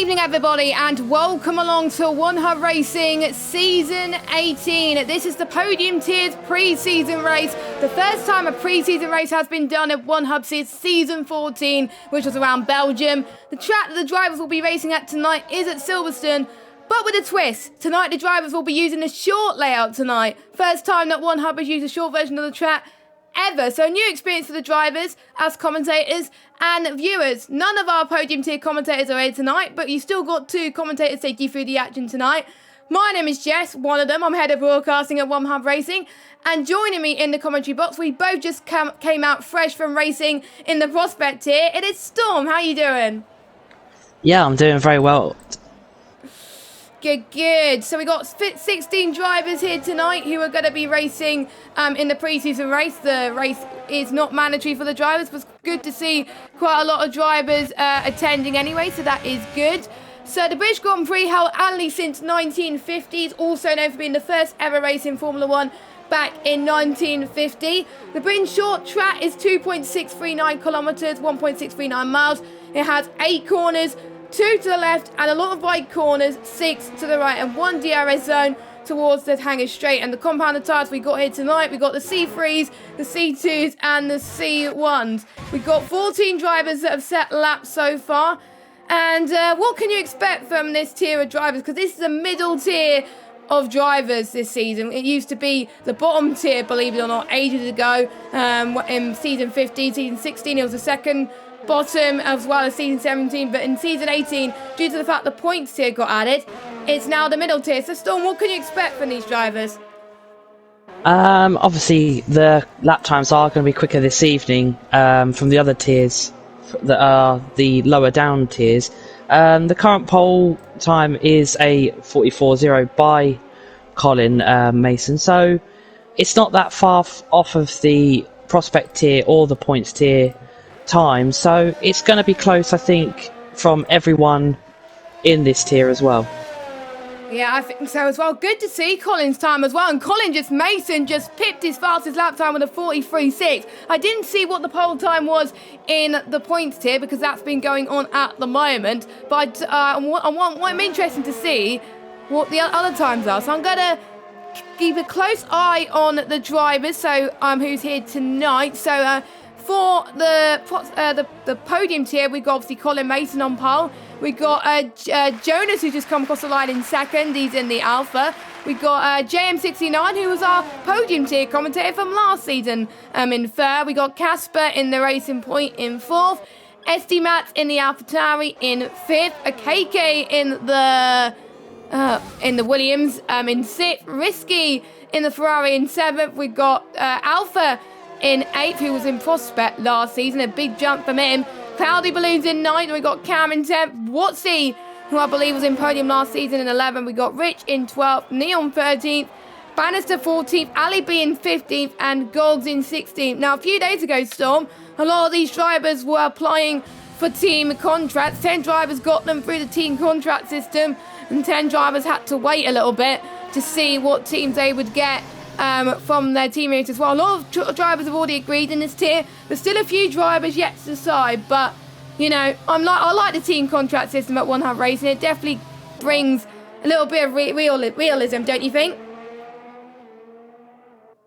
evening, everybody, and welcome along to OneHubRacing Season 18. This is the Podium Tiers pre-season race. The first time a pre-season race has been done at OneHub since Season 14, which was around Belgium. The track that the drivers will be racing at tonight is at Silverstone, but with a twist. Tonight, the drivers will be using a short layout tonight. First time that OneHub has used a short version of the track ever. So a new experience for the drivers as commentators and viewers. None of our podium tier commentators are here tonight, but you still got two commentators take you through the action tonight. My name is Jess, one of them. I'm head of broadcasting at OneHubRacing, and joining me in the commentary box, we both just came out fresh from racing in the prospect tier. It is Storm. How you doing? Yeah, I'm doing very well. Good. So we got 16 drivers here tonight who are going to be racing in the pre-season race. The race is not mandatory for the drivers, but it's good to see quite a lot of drivers attending anyway, so that is good. So the British Grand Prix, held annually since 1950s, also known for being the first ever race in Formula 1 back in 1950. The Britain's short track is 2.639 kilometres, 1.639 miles. It has 8 corners, 2 to the left, and a lot of wide corners, 6 to the right, and 1 DRS zone towards the hangar straight. And the compounded tyres we got here tonight, we got the C3s, the C2s, and the C1s. We've got 14 drivers that have set laps so far. And what can you expect from this tier of drivers? Because this is a middle tier of drivers this season. It used to be the bottom tier, believe it or not, ages ago. In season 15, season 16, it was the second bottom as well as season 17, but in season 18, due to the fact the points tier got added, it's now the middle tier. So Storm, what can you expect from these drivers? Obviously the lap times are going to be quicker this evening from the other tiers that are the lower down tiers. The current pole time is a 44.0 by Colin Mason, so it's not that far off of the prospect tier or the points tier time, so it's going to be close, I think, from everyone in this tier as well. Yeah, I think so as well. Good to see Colin's time as well, and Mason just pipped his fastest lap time with a 43.6. I didn't see what the pole time was in the points tier because that's been going on at the moment, but I'm interested to see what the other times are, so I'm going to keep a close eye on the drivers, so who's here tonight. So for the podium tier, we've got obviously Colin Mason on pole. We've got Jonas, who's just come across the line in second. He's in the Alpha. We've got JM69, who was our podium tier commentator from last season in third. We got Casper in the Racing Point in fourth. SD Matt in the AlphaTauri in fifth. A KK in the Williams in sixth. Risky in the Ferrari in seventh. We've got Alpha in 8th, who was in prospect last season, a big jump from him. Cloudy Balloons in 9th, and we got Cam in 10th. Watsy, who I believe was in podium last season, in 11th. We got Rich in 12th, Neon 13th, Bannister 14th, Ali B in 15th, and Gogs in 16th. Now, a few days ago, Storm, a lot of these drivers were applying for team contracts. 10 drivers got them through the team contract system, and 10 drivers had to wait a little bit to see what teams they would get from their teammates as well. A lot of drivers have already agreed in this tier. There's still a few drivers yet to decide, but you know, I like the team contract system at OneHubRacing. It definitely brings a little bit of realism, don't you think?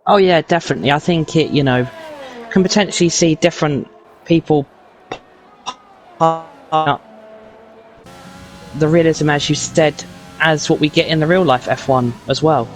Oh yeah, definitely. I think it, can potentially see different people the realism, as you said, as what we get in the real life F1 as well.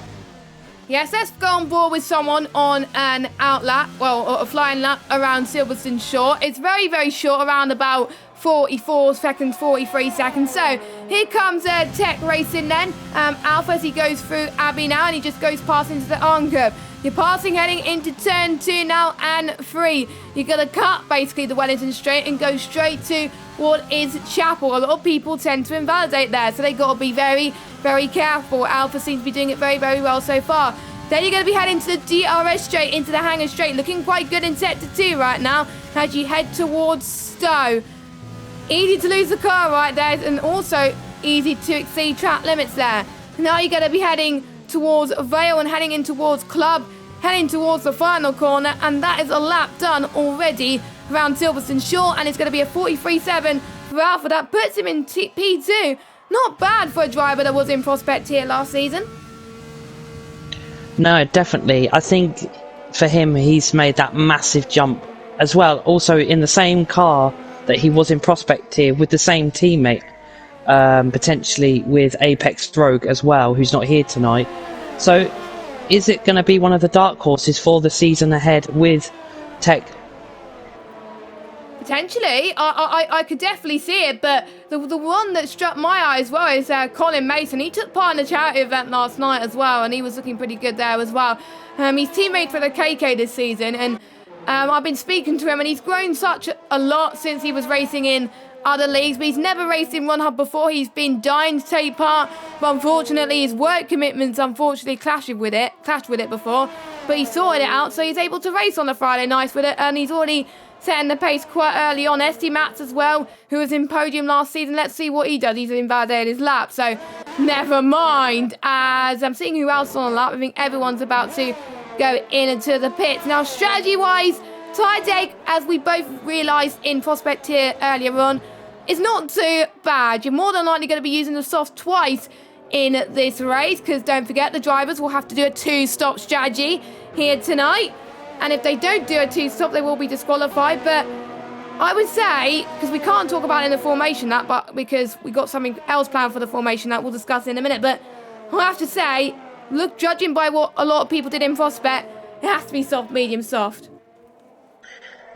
Yes, let's go on board with someone on an outlap, or a flying lap around Silverstone short. It's very, very short, around about 44 seconds, 43 seconds. So here comes Tech Racing then. Alpha, as he goes through Abbey now, and he just goes past into the arm curve. You're passing heading into turn 2 now and 3. You're going to cut basically the Wellington straight and go straight to what is Chapel. A lot of people tend to invalidate there, so they've got to be very, very careful. Alpha seems to be doing it very, very well so far. Then you're going to be heading to the DRS straight, into the hangar straight. Looking quite good in sector 2 right now as you head towards Stowe. Easy to lose the car right there, and also easy to exceed track limits there. Now you're going to be heading towards Vale and heading in towards Club. heading towards the final corner, and that is a lap done already around Silverstone Shore, and it's going to be a 43.7 for Alpha. That puts him in P2. Not bad for a driver that was in Prospect here last season. No, definitely. I think for him, he's made that massive jump as well. Also in the same car that he was in Prospect here with the same teammate, potentially with Apex Rogue as well, who's not here tonight. So is it going to be one of the dark horses for the season ahead with Tech? Potentially, I could definitely see it, but the one that struck my eye as well is Colin Mason. He took part in the charity event last night as well, and he was looking pretty good there as well. He's teammate for the KK this season, and I've been speaking to him, and he's grown such a lot since he was racing in other leagues, but he's never raced in OneHub before. He's been dying to take part, but unfortunately his work commitments clashed with it before, but he sorted it out, so he's able to race on a Friday night with it, and he's already setting the pace quite early on. SD Mats as well, who was in Podium last season. Let's see what he does. He's invalidated his lap, so never mind. As I'm seeing who else on the lap, I think everyone's about to go into the pits. Now, strategy-wise, tyre take, as we both realised in Prospect here earlier on, is not too bad. You're more than likely going to be using the soft twice in this race, because don't forget, the drivers will have to do a 2-stop strategy here tonight. And if they don't do a 2-stop, they will be disqualified. But I would say, because we can't talk about it in the formation that, but because we got something else planned for the formation that we'll discuss in a minute. But I have to say, look, judging by what a lot of people did in Prospect, it has to be soft, medium, soft.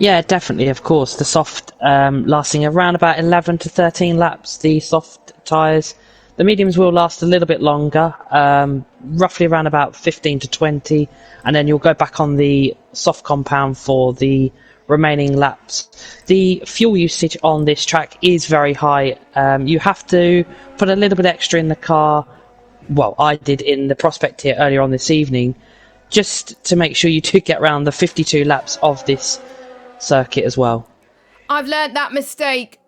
Yeah, definitely, of course. The soft lasting around about 11 to 13 laps, the soft tyres. The mediums will last a little bit longer, roughly around about 15 to 20, and then you'll go back on the soft compound for the remaining laps. The fuel usage on this track is very high. You have to put a little bit extra in the car. Well, I did in the Prospect here earlier on this evening, just to make sure you do get around the 52 laps of this circuit as well. I've learned that mistake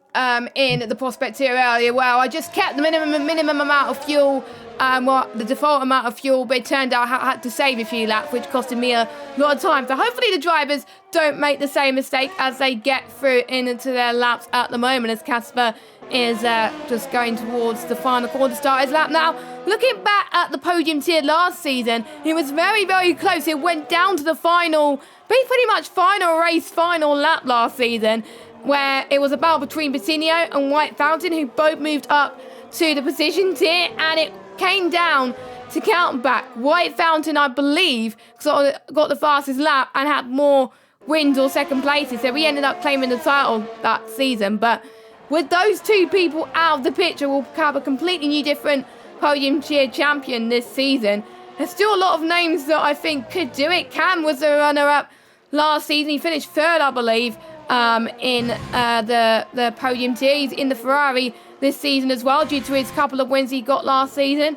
in the Prospect here earlier. Well, I just kept the minimum amount of fuel, the default amount of fuel, but it turned out I had to save a few laps, which costed me a lot of time. So hopefully the drivers don't make the same mistake as they get through into their laps at the moment, as Casper is just going towards the final corner to start his lap. Now, looking back at the Podium tier last season, it was very, very close. It went down to the final, pretty much final race, final lap last season, where it was a battle between Batinio and White Fountain, who both moved up to the position tier, and it came down to count back. White Fountain, I believe, got the fastest lap and had more wins or second places, so we ended up claiming the title that season. But with those two people out of the picture, we'll have a completely new, different Podium tier champion this season. There's still a lot of names that I think could do it. Cam was the runner-up last season. He finished third, I believe, in the Podium tier. He's in the Ferrari this season as well, due to his couple of wins he got last season.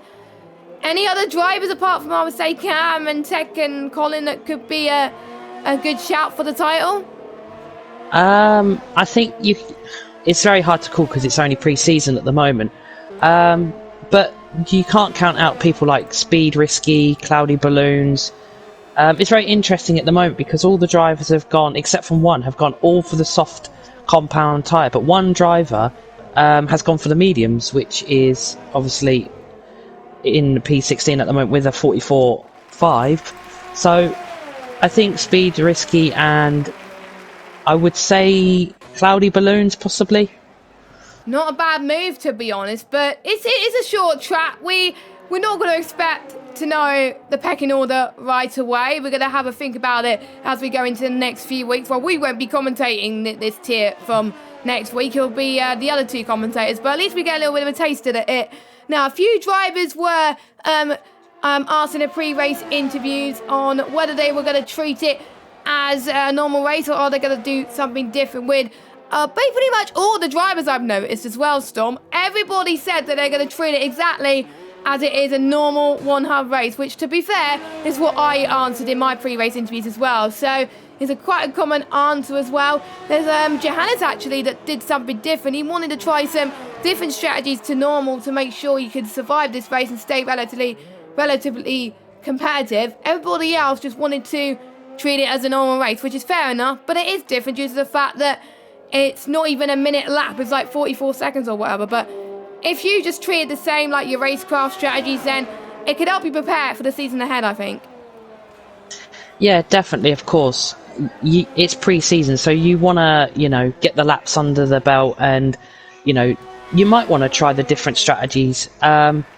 Any other drivers apart from, I would say, Cam and Tech and Colin that could be a good shout for the title? I think it's very hard to call because it's only pre-season at the moment. But you can't count out people like Speed Risky, Cloudy Balloons. It's very interesting at the moment because all the drivers have gone, except from one, have gone all for the soft compound tyre. But one driver has gone for the mediums, which is obviously in P16 at the moment with a 44.5. So I think Speed Risky and I would say Cloudy Balloons possibly. Not a bad move, to be honest, but it is a short track. We're not going to expect to know the pecking order right away. We're going to have a think about it as we go into the next few weeks. Well, we won't be commentating this tier from next week. It'll be the other two commentators, but at least we get a little bit of a taste of it. Now, a few drivers were asked in the pre-race interviews on whether they were going to treat it as a normal race or are they going to do something different with pretty much all the drivers I've noticed as well, Storm. Everybody said that they're going to treat it exactly as it is a normal OneHub race, which, to be fair, is what I answered in my pre-race interviews as well. So it's quite a common answer as well. There's Johannes, actually, that did something different. He wanted to try some different strategies to normal to make sure you could survive this race and stay relatively competitive. Everybody else just wanted to treat it as a normal race, which is fair enough, but it is different due to the fact that it's not even a minute lap, it's like 44 seconds or whatever. But if you just treat it the same like your racecraft strategies, then it could help you prepare for the season ahead, I think. Yeah, definitely, of course. It's pre-season, so you want to, get the laps under the belt, and, you might want to try the different strategies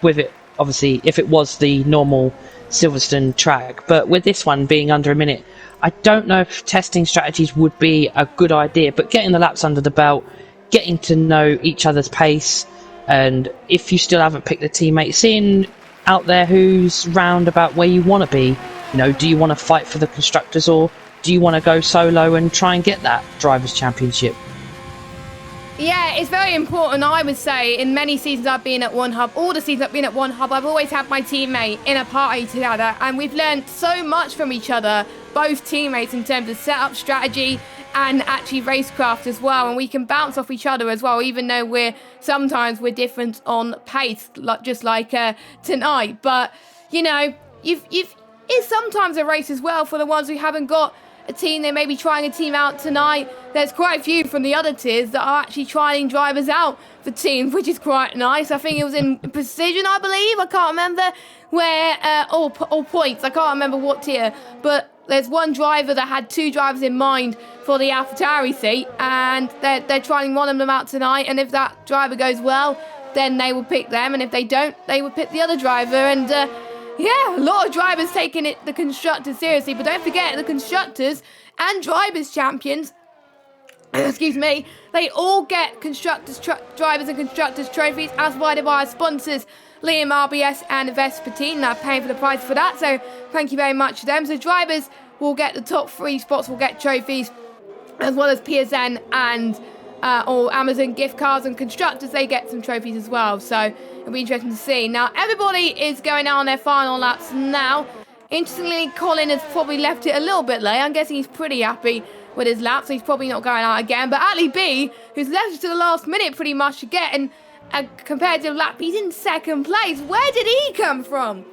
with it, obviously, if it was the normal Silverstone track. But with this one being under a minute, I don't know if testing strategies would be a good idea, but getting the laps under the belt, getting to know each other's pace, and if you still haven't picked the teammates, seeing out there who's round about where you want to be. Do you want to fight for the constructors, or do you want to go solo and try and get that Drivers' Championship? Yeah, it's very important, I would say. In many seasons I've been at OneHub, all the seasons I've been at OneHub, I've always had my teammate in a party together, and we've learned so much from each other, both teammates, in terms of setup strategy and actually racecraft as well, and we can bounce off each other as well, even though we're different on pace, just like tonight. But it's sometimes a race as well for the ones who haven't got a team. They may be trying a team out tonight. There's quite a few from the other tiers that are actually trying drivers out for teams, which is quite nice. I think it was in Precision, I believe. I can't remember where, or points. I can't remember what tier. But there's one driver that had two drivers in mind for the AlphaTauri seat, and they're trying one of them out tonight. And if that driver goes well, then they will pick them. And if they don't, they will pick the other driver. And yeah, a lot of drivers taking the constructors seriously, but don't forget the constructors and drivers champions, excuse me, they all get drivers and constructors trophies as provided by our sponsors, Liam RBS and Vespertine. They're paying for the price for that, so thank you very much to them. So drivers will get the top 3 spots, will get trophies, as well as PSN and or Amazon gift cards, and constructors, they get some trophies as well, so it'll be interesting to see. Now everybody is going out on their final laps now. Interestingly, Colin has probably left it a little bit late. I'm guessing he's pretty happy with his lap, so he's probably not going out again. But Ali B, who's left it to the last minute pretty much to get in a competitive lap, he's in second place. Where did he come from?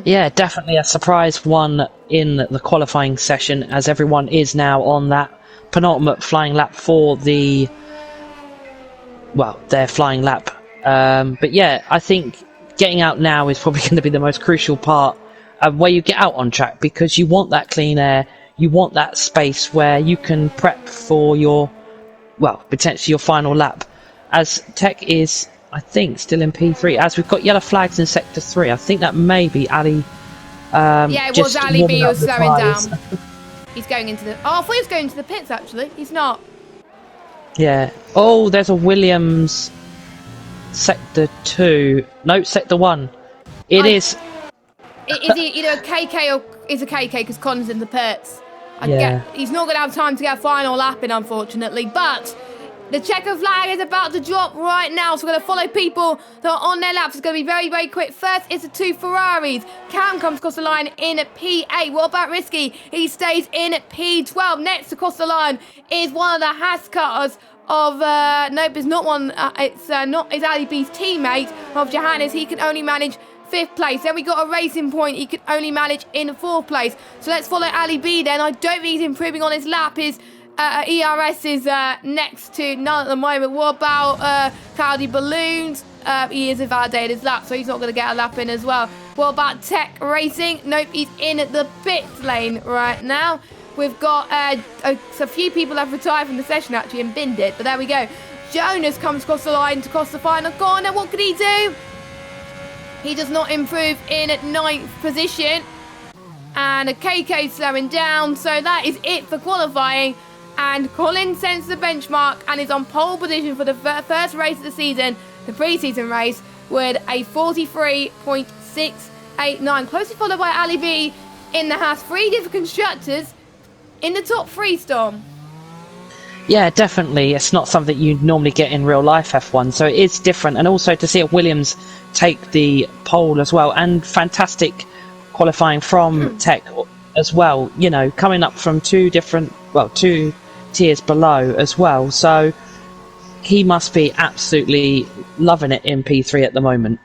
Yeah, definitely a surprise one in the qualifying session, as everyone is now on that penultimate flying lap for their flying lap. But yeah, I think getting out now is probably going to be the most crucial part of where you get out on track, because you want that clean air, you want that space where you can prep for potentially your final lap. As Tech is, I think, still in P3, as we've got yellow flags in Sector 3. I think that may be Ali. Yeah, it was Ali B who was slowing down. He's going into the... Oh, I thought he was going to the pits, actually. He's not. Yeah. Oh, there's a Williams Sector 2. No, Sector 1. It is... Is he either a KK or is a KK because Colin's in the pits? He's not going to have time to get a final lap in, unfortunately. But the checker flag is about to drop right now, so we're going to follow people that are on their laps. It's going to be very, very quick. First is the 2 Ferraris. Cam comes across the line in P8. What about Risky? He stays in P12. Next across the line is one of the Haas cars of nope, it's not one. It's Ali B's teammate of Johannes. He can only manage 5th place. Then we got a Racing Point. He could only manage in 4th place. So let's follow Ali B then. I don't think he's improving on his lap. His ERS is next to none at the moment. What about Cloudy Balloons? He is invalidated his lap, so he's not going to get a lap in as well. What about Tech Racing? Nope, he's in the pit lane right now. We've got a few people have retired from the session actually and binned it, but there we go. Jonas comes across the line to cross the final corner. What could he do? He does not improve in 9th position. And a KK slowing down, so that is it for qualifying. And Colin sends the benchmark and is on pole position for the first race of the season, the pre-season race, with a 43.689. Closely followed by Ali B in the Haas. 3 different constructors in the top 3, Storm. Yeah, definitely. It's not something you normally get in real life F1, so it is different. And also to see a Williams take the pole as well, and fantastic qualifying from Tech as well, coming up from 2 tiers below as well, so he must be absolutely loving it in P3 at the moment.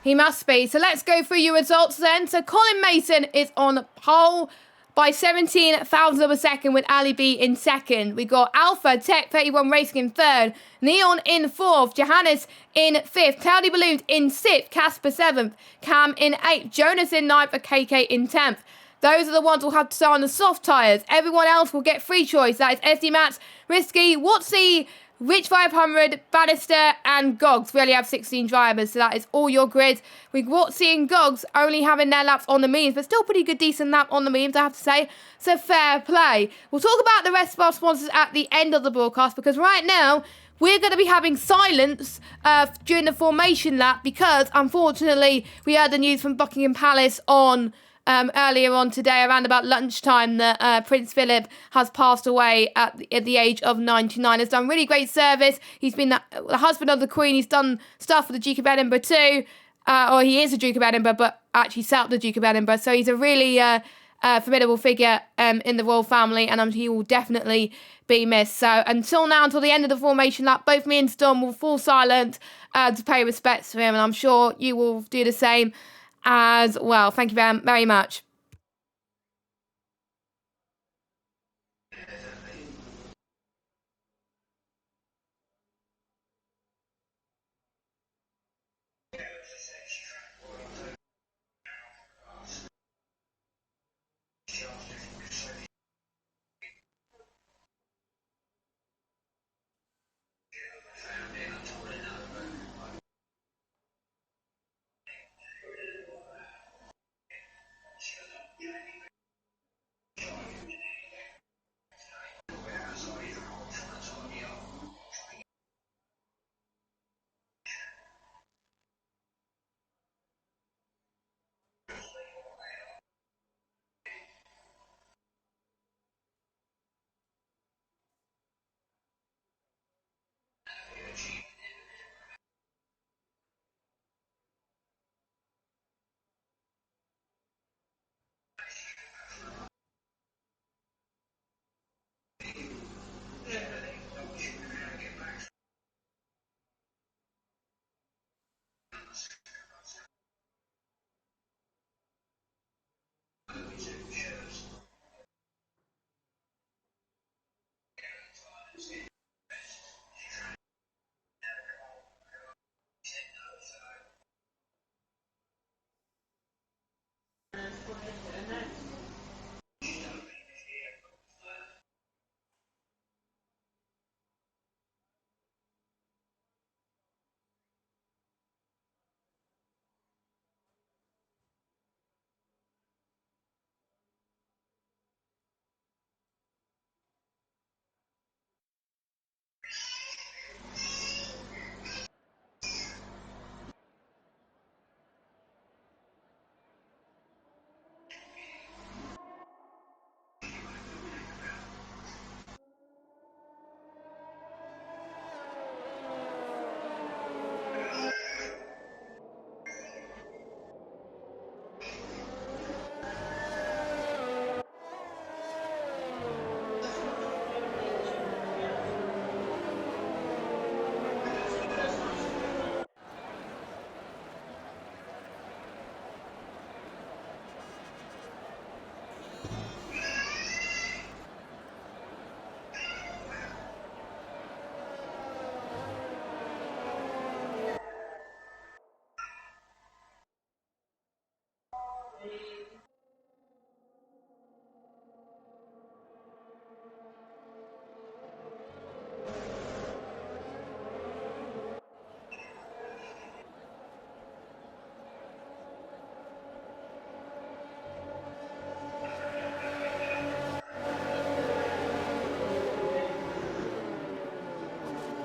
He must be. So let's go through your results then. So Colin Mason is on pole by 17 thousandths of a second with Ali B in second. We got Alpha Tech 31 Racing in third. Neon in fourth. Johannes in fifth. Cloudy Balloons in sixth. Casper seventh. Cam in eighth. Jonas in ninth. And KK in 10th. Those are the ones who'll have to start on the soft tyres. Everyone else will get free choice. That is SD Mats, Risky, Watsy, Rich 500, Bannister, and Gogs. We only have 16 drivers, so that is all your grid. With Watsy and Gogs only having their laps on the mediums, but still pretty good, decent lap on the mediums, I have to say. So fair play. We'll talk about the rest of our sponsors at the end of the broadcast, because right now, we're going to be having silence during the formation lap, because unfortunately, we heard the news from Buckingham Palace on earlier on today, around about lunchtime, that Prince Philip has passed away at the age of 99. Has done really great service. He's been the husband of the Queen. He's done stuff for the Duke of Edinburgh too. Or he is the Duke of Edinburgh, but actually set up the Duke of Edinburgh. So he's a really formidable figure in the royal family, and he will definitely be missed. So until now, until the end of the formation lap, both me and Storm will fall silent to pay respects to him, and I'm sure you will do the same as well. Thank you very, very much.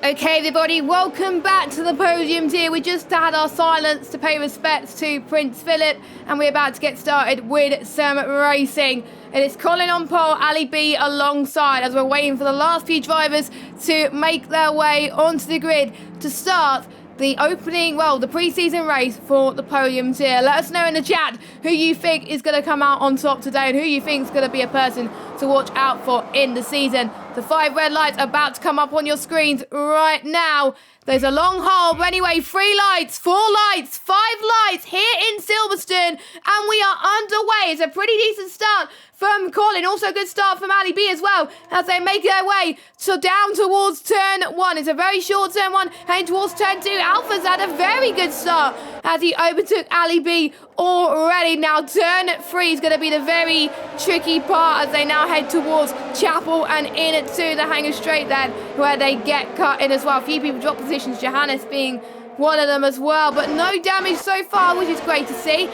Okay, everybody, welcome back to the podium here. We just had our silence to pay respects to Prince Philip, and we're about to get started with some racing. It is Colin on pole, Ali B alongside, as we're waiting for the last few drivers to make their way onto the grid to start the opening, the pre-season race for the podiums here. Let us know in the chat who you think is going to come out on top today and who you think is going to be a person to watch out for in the season. The 5 red lights about to come up on your screens right now. There's a long hole, but anyway, 3 lights, 4 lights, 5 lights here in Silverstone, and we are underway. It's a pretty decent start from Colin, also a good start from Ali B as well, as they make their way down towards turn 1. It's a very short turn 1, heading towards turn 2. Alpha's had a very good start as he overtook Ali B already. Now turn 3 is going to be the very tricky part as they now head towards Chapel and in to the Hanger Straight then, where they get cut in as well. A few people drop positions, Johannes being one of them as well, but no damage so far, which is great to see.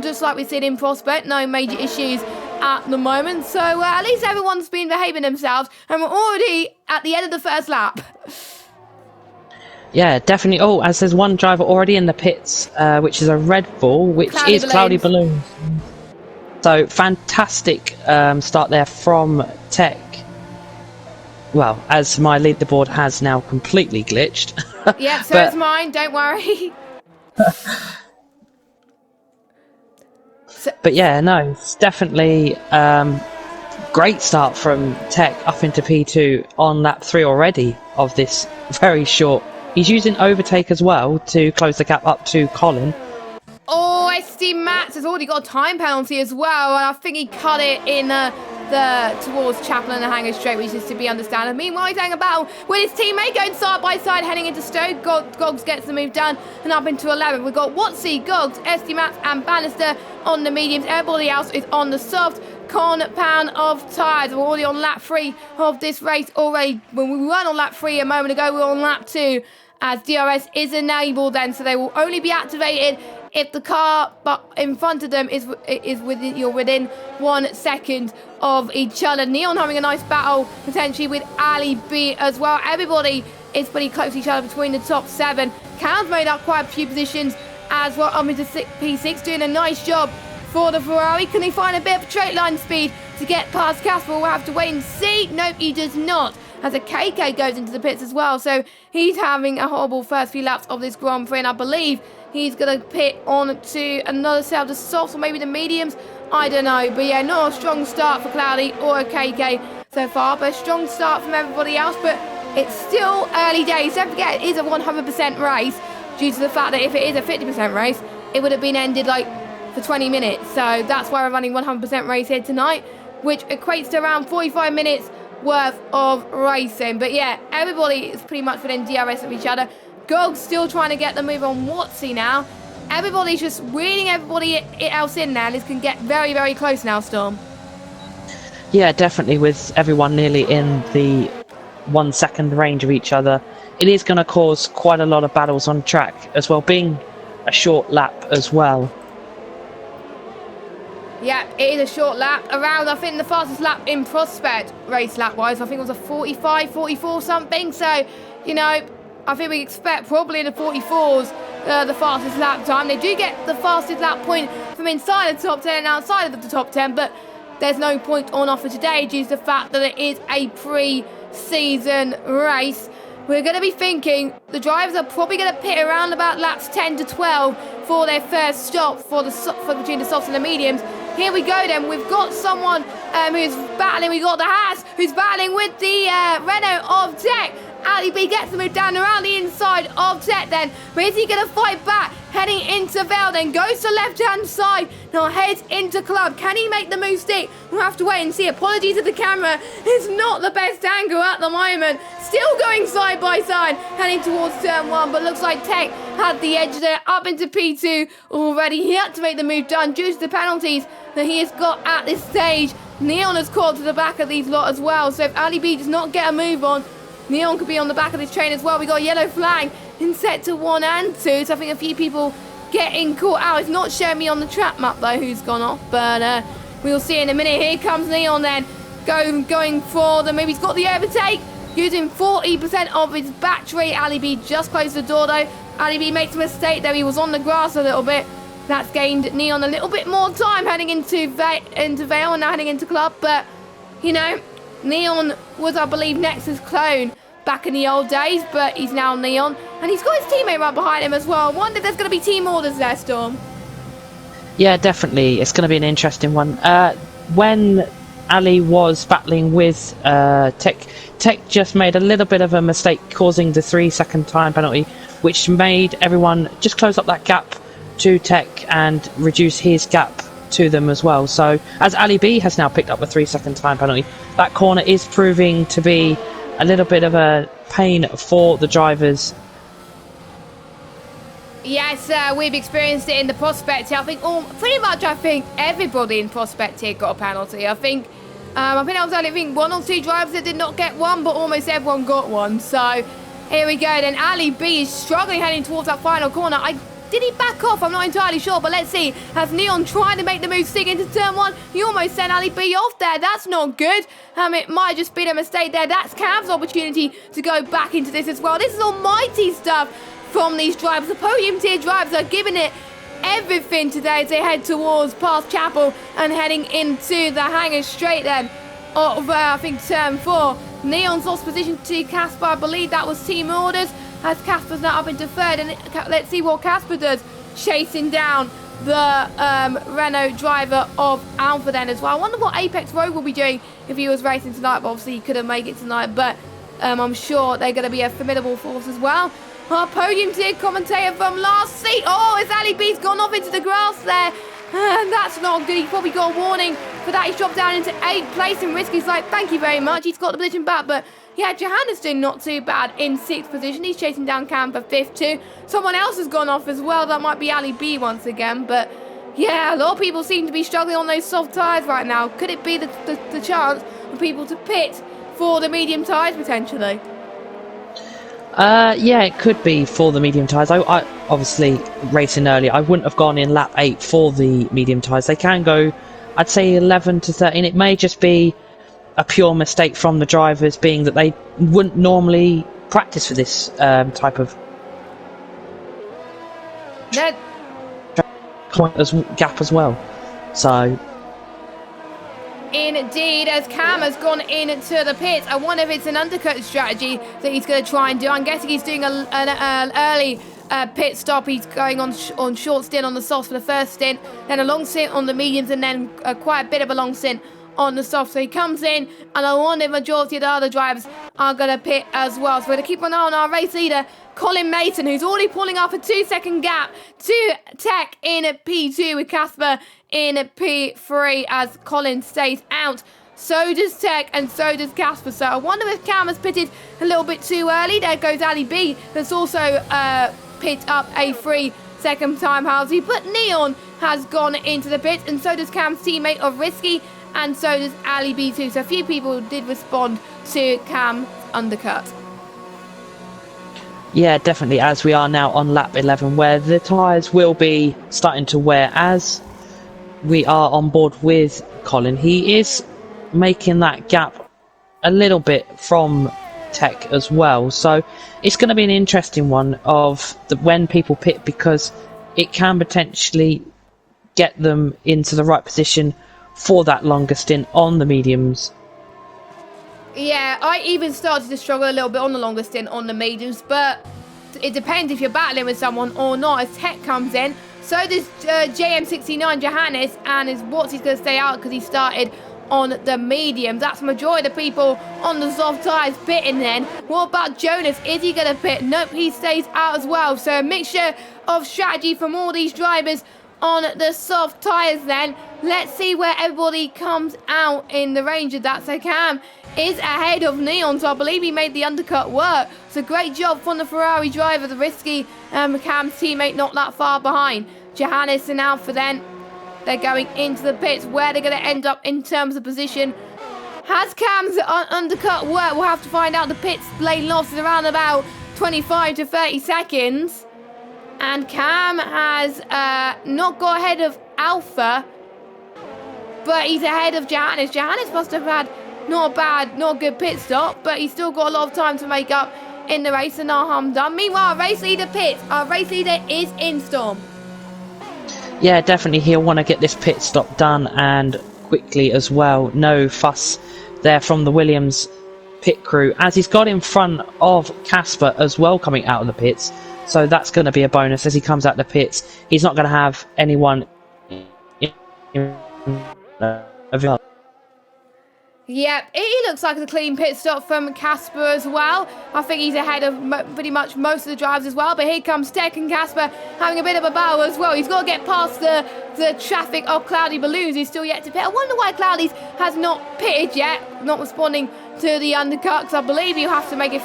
Just like we said in Prospect, no major issues at the moment, so at least everyone's been behaving themselves, and we're already at the end of the first lap. Yeah, definitely. Oh, as there's one driver already in the pits, which is a Red Bull, which is Cloudy Balloons. So fantastic start there from Tech. Well, as my leaderboard has now completely glitched. Yeah, so it's mine, don't worry. But yeah, no, it's definitely great start from Tech up into P2 on lap 3 already of this very short. He's using overtake as well to close the gap up to Colin. Oh, SD Max has already got a time penalty as well, and I think he cut it in towards Chapel and the Hanger Straight, which is to be understandable. Meanwhile, he's having a battle with his teammate going side by side, heading into Stoke. Goggs gets the move done and up into 11. We've got Watsy, Goggs, SD Max, and Bannister on the mediums. Everybody else is on the soft compound of tyres. We're already on lap 3 of this race already. When we weren't on lap 3 a moment ago, we were on lap 2 as DRS is enabled then, so they will only be activated if the car in front of them is within, you're within 1 second of each other. Neon having a nice battle potentially with Ali B as well. Everybody is pretty close to each other between the top 7. Cal's made up quite a few positions as well. I'm into P6 doing a nice job for the Ferrari. Can he find a bit of straight line speed to get past Casper? We'll have to wait and see. Nope, he does not, as a KK goes into the pits as well. So he's having a horrible first few laps of this Grand Prix, and I believe he's going to pit on to another set of the softs or maybe the mediums. I don't know. But yeah, not a strong start for Cloudy or a KK so far, but a strong start from everybody else. But it's still early days. Don't forget, it is a 100% race due to the fact that if it is a 50% race, it would have been ended like for 20 minutes. So that's why we're running 100% race here tonight, which equates to around 45 minutes worth of racing. But yeah, everybody is pretty much within DRS of each other. Gog's still trying to get the move on Watsy now. Everybody's just reading everybody else in now. This can get very, very close now, Storm. Yeah, definitely, with everyone nearly in the 1 second range of each other. It is going to cause quite a lot of battles on track as well, being a short lap as well. Yeah, it is a short lap. Around, I think the fastest lap in Prospect, race lap-wise, I think it was a 45, 44 something. So, you know, I think we expect probably in the 44s the fastest lap time. They do get the fastest lap point from inside the top 10 and outside of the top 10, but there's no point on offer today due to the fact that it is a pre-season race. We're going to be thinking the drivers are probably going to pit around about laps 10 to 12 for their first stop for between the softs and the mediums. Here we go then. We've got someone who's battling. We've got the Haas who's battling with the Renault of Tech. Ali B gets the move down around the inside of Tech then. But is he going to fight back? Heading into Vale then. Goes to left-hand side. Now heads into Club. Can he make the move stick? We'll have to wait and see. Apologies to the camera. It's not the best angle at the moment. Still going side by side. Heading towards turn 1. But looks like Tech had the edge there. Up into P2 already. He had to make the move done due to the penalties that he has got at this stage. Neon has caught to the back of these lot as well. So if Ali B does not get a move on, Neon could be on the back of this train as well. We got a yellow flag in sector 1 and 2. So I think a few people getting caught out. It's not showing me on the track map though who's gone off. But we'll see in a minute. Here comes Neon then. Going for the move. He's got the overtake. Using 40% of his battery. Ali B just closed the door though. Ali B makes a mistake though. He was on the grass a little bit. That's gained Neon a little bit more time heading into Vale and now heading into Club. But, you know, Neon was, I believe, Nexus clone back in the old days, but he's now Neon. And he's got his teammate right behind him as well. I wonder if there's going to be team orders there, Storm. Yeah, definitely. It's going to be an interesting one. When Ali was battling with Tech. Tech just made a little bit of a mistake, causing the 3-second time penalty, which made everyone just close up that gap to Tech and reduce his gap to them as well. So as Ali B has now picked up a 3-second time penalty, that corner is proving to be a little bit of a pain for the drivers. Yes, we've experienced it in the Prospect here. I think everybody in Prospect here got a penalty. I think there was only one or two drivers that did not get one, but almost everyone got one. So here we go. Then Ali B is struggling heading towards that final corner. Did he back off? I'm not entirely sure, but let's see. As Neon trying to make the move stick into turn one, he almost sent Ali B off there. That's not good. It might have just been a mistake there. That's Cam's opportunity to go back into this as well. This is almighty stuff from these drivers. The podium tier drivers are giving it everything today as they head towards past Chapel and heading into the hangar straight then of I think turn 4. Neon's lost position to Casper. I believe that was team orders, as Casper's now up into third, and let's see what Casper does, chasing down the Renault driver of Alpha then as well. I wonder what Apex Rogue will be doing if he was racing tonight, but obviously he couldn't make it tonight, but I'm sure they're going to be a formidable force as well. Our podium tier commentator from last seat. Oh, as Ali B's gone off into the grass there. And that's not good. He probably got a warning for that. He's dropped down into 8th place, and Risky's like, thank you very much. He's got the position back, but yeah, Johannes doing not too bad in 6th position. He's chasing down Cam for 5th too. Someone else has gone off as well. That might be Ali B once again, but yeah, a lot of people seem to be struggling on those soft tyres right now. Could it be the chance for people to pit for the medium tyres potentially? Yeah, it could be for the medium tyres. I obviously racing early, I wouldn't have gone in lap 8 for the medium tyres. They can go, I'd say 11 to 13. It may just be a pure mistake from the drivers, being that they wouldn't normally practice for this type of gap as well. So indeed, as Cam has gone into the pits, I wonder if it's an undercut strategy that he's going to try and do. I'm guessing he's doing an early pit stop. He's going on short stint on the softs for the first stint, then a long stint on the mediums, and then quite a bit of a long stint on the soft. So he comes in, and I wonder if the majority of the other drivers are going to pit as well. So we're going to keep an eye on our race leader, Colin Mason, who's already pulling up a 2-second gap to Tech in P2 with Casper in P3 as Colin stays out. So does Tech and so does Casper. So I wonder if Cam has pitted a little bit too early. There goes Ali B, that's also pit up a 3-second time penalty. But Neon has gone into the pit, and so does Cam's teammate of Risky, and so does Ali B too. So a few people did respond to Cam's undercut. yeah, definitely, as we are now on lap 11, where the tyres will be starting to wear as we are on board with Colin. He is making that gap a little bit from Tech as well, so it's going to be an interesting one of when people pit, because it can potentially get them into the right position for that longer stint on the mediums. Yeah, I even started to struggle a little bit on the longer stint on the mediums, but it depends if you're battling with someone or not. As Tech comes in, so does JM69 Johannes, and he's going to stay out because he started on the mediums. That's the majority of the people on the soft tyres pitting then. What about Jonas? Is he going to pit? Nope, he stays out as well. So a mixture of strategy from all these drivers on the soft tyres then. Let's see where everybody comes out in the range of that. So Cam is ahead of Neon, so I believe he made the undercut work. So great job from the Ferrari driver, the Risky Cam's teammate not that far behind. Johannes and Alpha then, they're going into the pits. Where they're going to end up in terms of position. Has Cam's undercut work? We'll have to find out. The pits lane loss is around about 25 to 30 seconds. And Cam has not got ahead of Alpha, but he's ahead of Johannes. Johannes must have had not a good pit stop, but he's still got a lot of time to make up in the race, and no harm done. Meanwhile, race leader pits. Our race leader is in Storm. Yeah, definitely he'll want to get this pit stop done, and quickly as well. No fuss there from the Williams pit crew, as he's got in front of Casper as well coming out of the pits. So that's going to be a bonus as he comes out the pits. He's not going to have anyone Yep, he looks like a clean pit stop from Casper as well. I think he's ahead of pretty much most of the drivers as well. But here comes Tech and Casper having a bit of a battle as well. He's got to get past the traffic of Cloudy Balloons. He's still yet to pit. I wonder why Cloudy's has not pitted yet, not responding to the undercut, because I believe you have to make a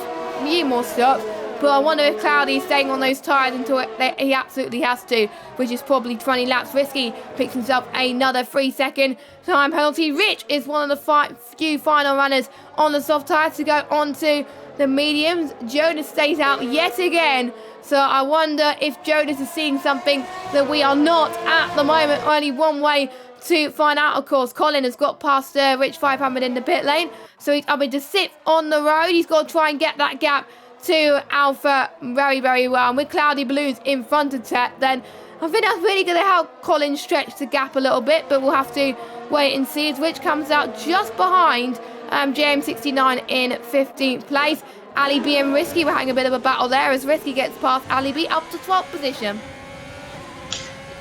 few more stops. But I wonder if Cloudy's staying on those tyres until he absolutely has to, which is probably 20 laps. Risky picks himself another 3-second time penalty. Rich is one of the few final runners on the soft tyres to go onto the mediums. Jonas stays out yet again. So I wonder if Jonas is seeing something that we are not at the moment. Only one way to find out, of course. Colin has got past Rich 500 in the pit lane. So he's having to sit on the road. He's got to try and get that gap to Alpha very, very well. And with Cloudy Balloons in front of Tech, then I think that's really going to help Colin stretch the gap a little bit. But we'll have to wait and see as Rich comes out just behind JM69 in 15th place. Ali B and Risky were having a bit of a battle there as Risky gets past Ali B up to 12th position.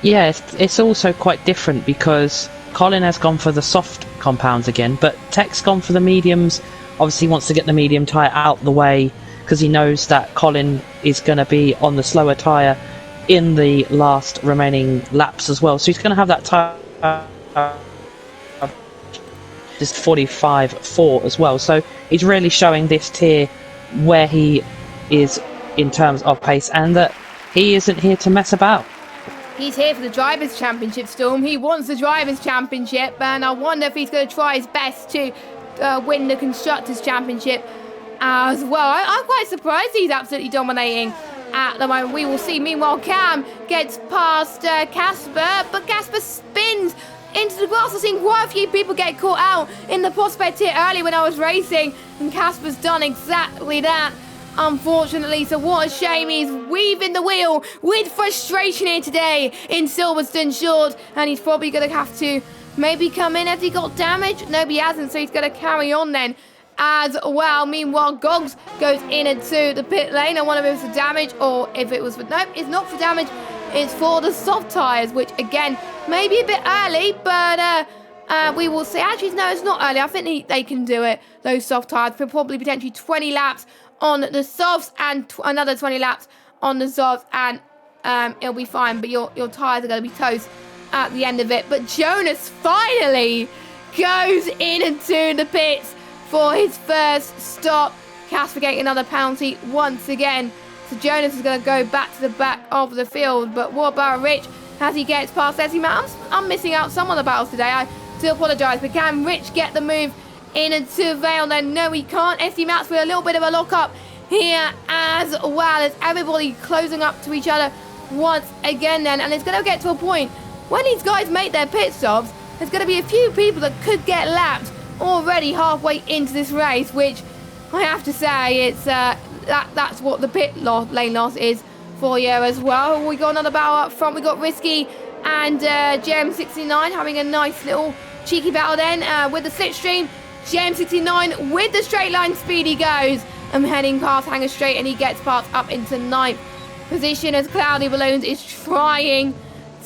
Yeah, it's also quite different because Colin has gone for the soft compounds again, but Tech's gone for the mediums. Obviously wants to get the medium tyre out the way, because he knows that Colin is going to be on the slower tyre in the last remaining laps as well. So he's going to have that tyre just 45.4 as well. So he's really showing this tier where he is in terms of pace, and that he isn't here to mess about. He's here for the Drivers' Championship, Storm. He wants the Drivers' Championship, and I wonder if he's going to try his best to win the Constructors' Championship as well. I'm quite surprised he's absolutely dominating at the moment. We will see. Meanwhile, Cam gets past Casper, but Casper spins into the grass. I've seen quite a few people get caught out in the prospect here early when I was racing, and Casper's done exactly that, unfortunately. So what a shame. He's weaving the wheel with frustration here today in Silverstone Short, and he's probably going to have to maybe come in. Has he got damage? No, he hasn't, so he's going to carry on then as well. Meanwhile, Gogs goes into the pit lane. I wonder if it's for damage or if it was for... Nope, it's not for damage. It's for the soft tyres, which again, maybe a bit early, but we will see. Actually, no, it's not early. I think they can do it, those soft tyres, for probably potentially 20 laps on the softs and another 20 laps on the softs, and it'll be fine, but your tyres are going to be toast at the end of it. But Jonas finally goes into the pits for his first stop, castigating another penalty once again. So Jonas is going to go back to the back of the field. But what about Rich as he gets past Essie Matt? I'm missing out some of the battles today. I do apologise. But can Rich get the move into Vale? Then no, he can't. Essie Matt's with a little bit of a lock-up here as well, as everybody closing up to each other once again then. And it's going to get to a point when these guys make their pit stops, there's going to be a few people that could get lapped already halfway into this race, which I have to say, it's that's what the lane loss is for you as well. We got another battle up front. We got Risky and JM69 having a nice little cheeky battle then with the slipstream. JM69 with the straight line speed he goes. I'm heading past Hanger Straight, and he gets past up into 9th position as Cloudy Balloons is trying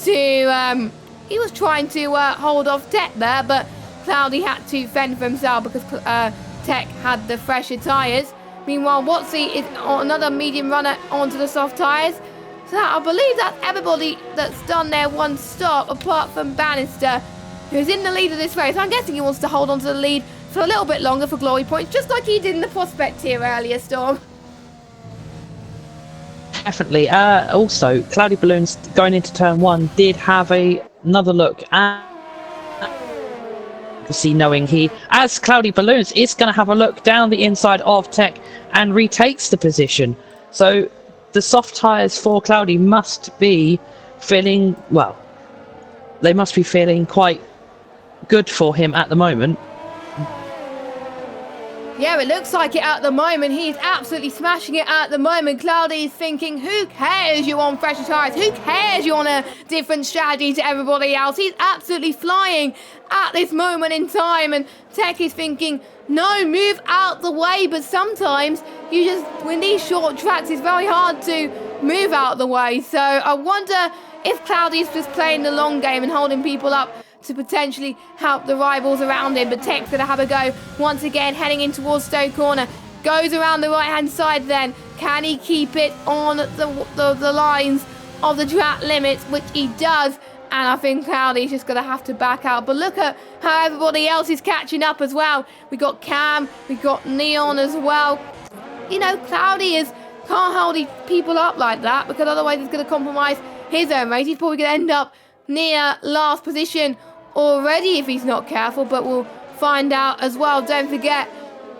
to he was trying to hold off Tech there, but Cloudy had to fend for himself because Tech had the fresher tyres. Meanwhile, Watsy is another medium runner onto the soft tyres. So I believe that's everybody that's done their one stop, apart from Bannister, who's in the lead of this race. I'm guessing he wants to hold on to the lead for a little bit longer for glory points, just like he did in the prospect here earlier, Storm. Definitely. Also, Cloudy Balloons going into turn 1 did have another look at... See, knowing he, as Cloudy Balloons, is going to have a look down the inside of Tech and retakes the position. So the soft tyres for Cloudy must be feeling, well, they must be feeling quite good for him at the moment. Yeah, it looks like it at the moment. He's absolutely smashing it at the moment. Cloudy's thinking, who cares you on fresher tyres? Who cares you on a different strategy to everybody else? He's absolutely flying at this moment in time. And Tech is thinking, no, move out the way. But sometimes you just, with these short tracks, it's very hard to move out the way. So I wonder if Cloudy's just playing the long game and holding people up to potentially help the rivals around him. But Tech's going to have a go once again, heading in towards Stoke Corner. Goes around the right-hand side then. Can he keep it on the lines of the track limits, which he does? And I think Cloudy's just going to have to back out. But look at how everybody else is catching up as well. We got Cam, we got Neon as well. You know, Cloudy can't hold these people up like that, because otherwise he's going to compromise his own race. He's probably going to end up near last position already if he's not careful, but we'll find out as well. Don't forget,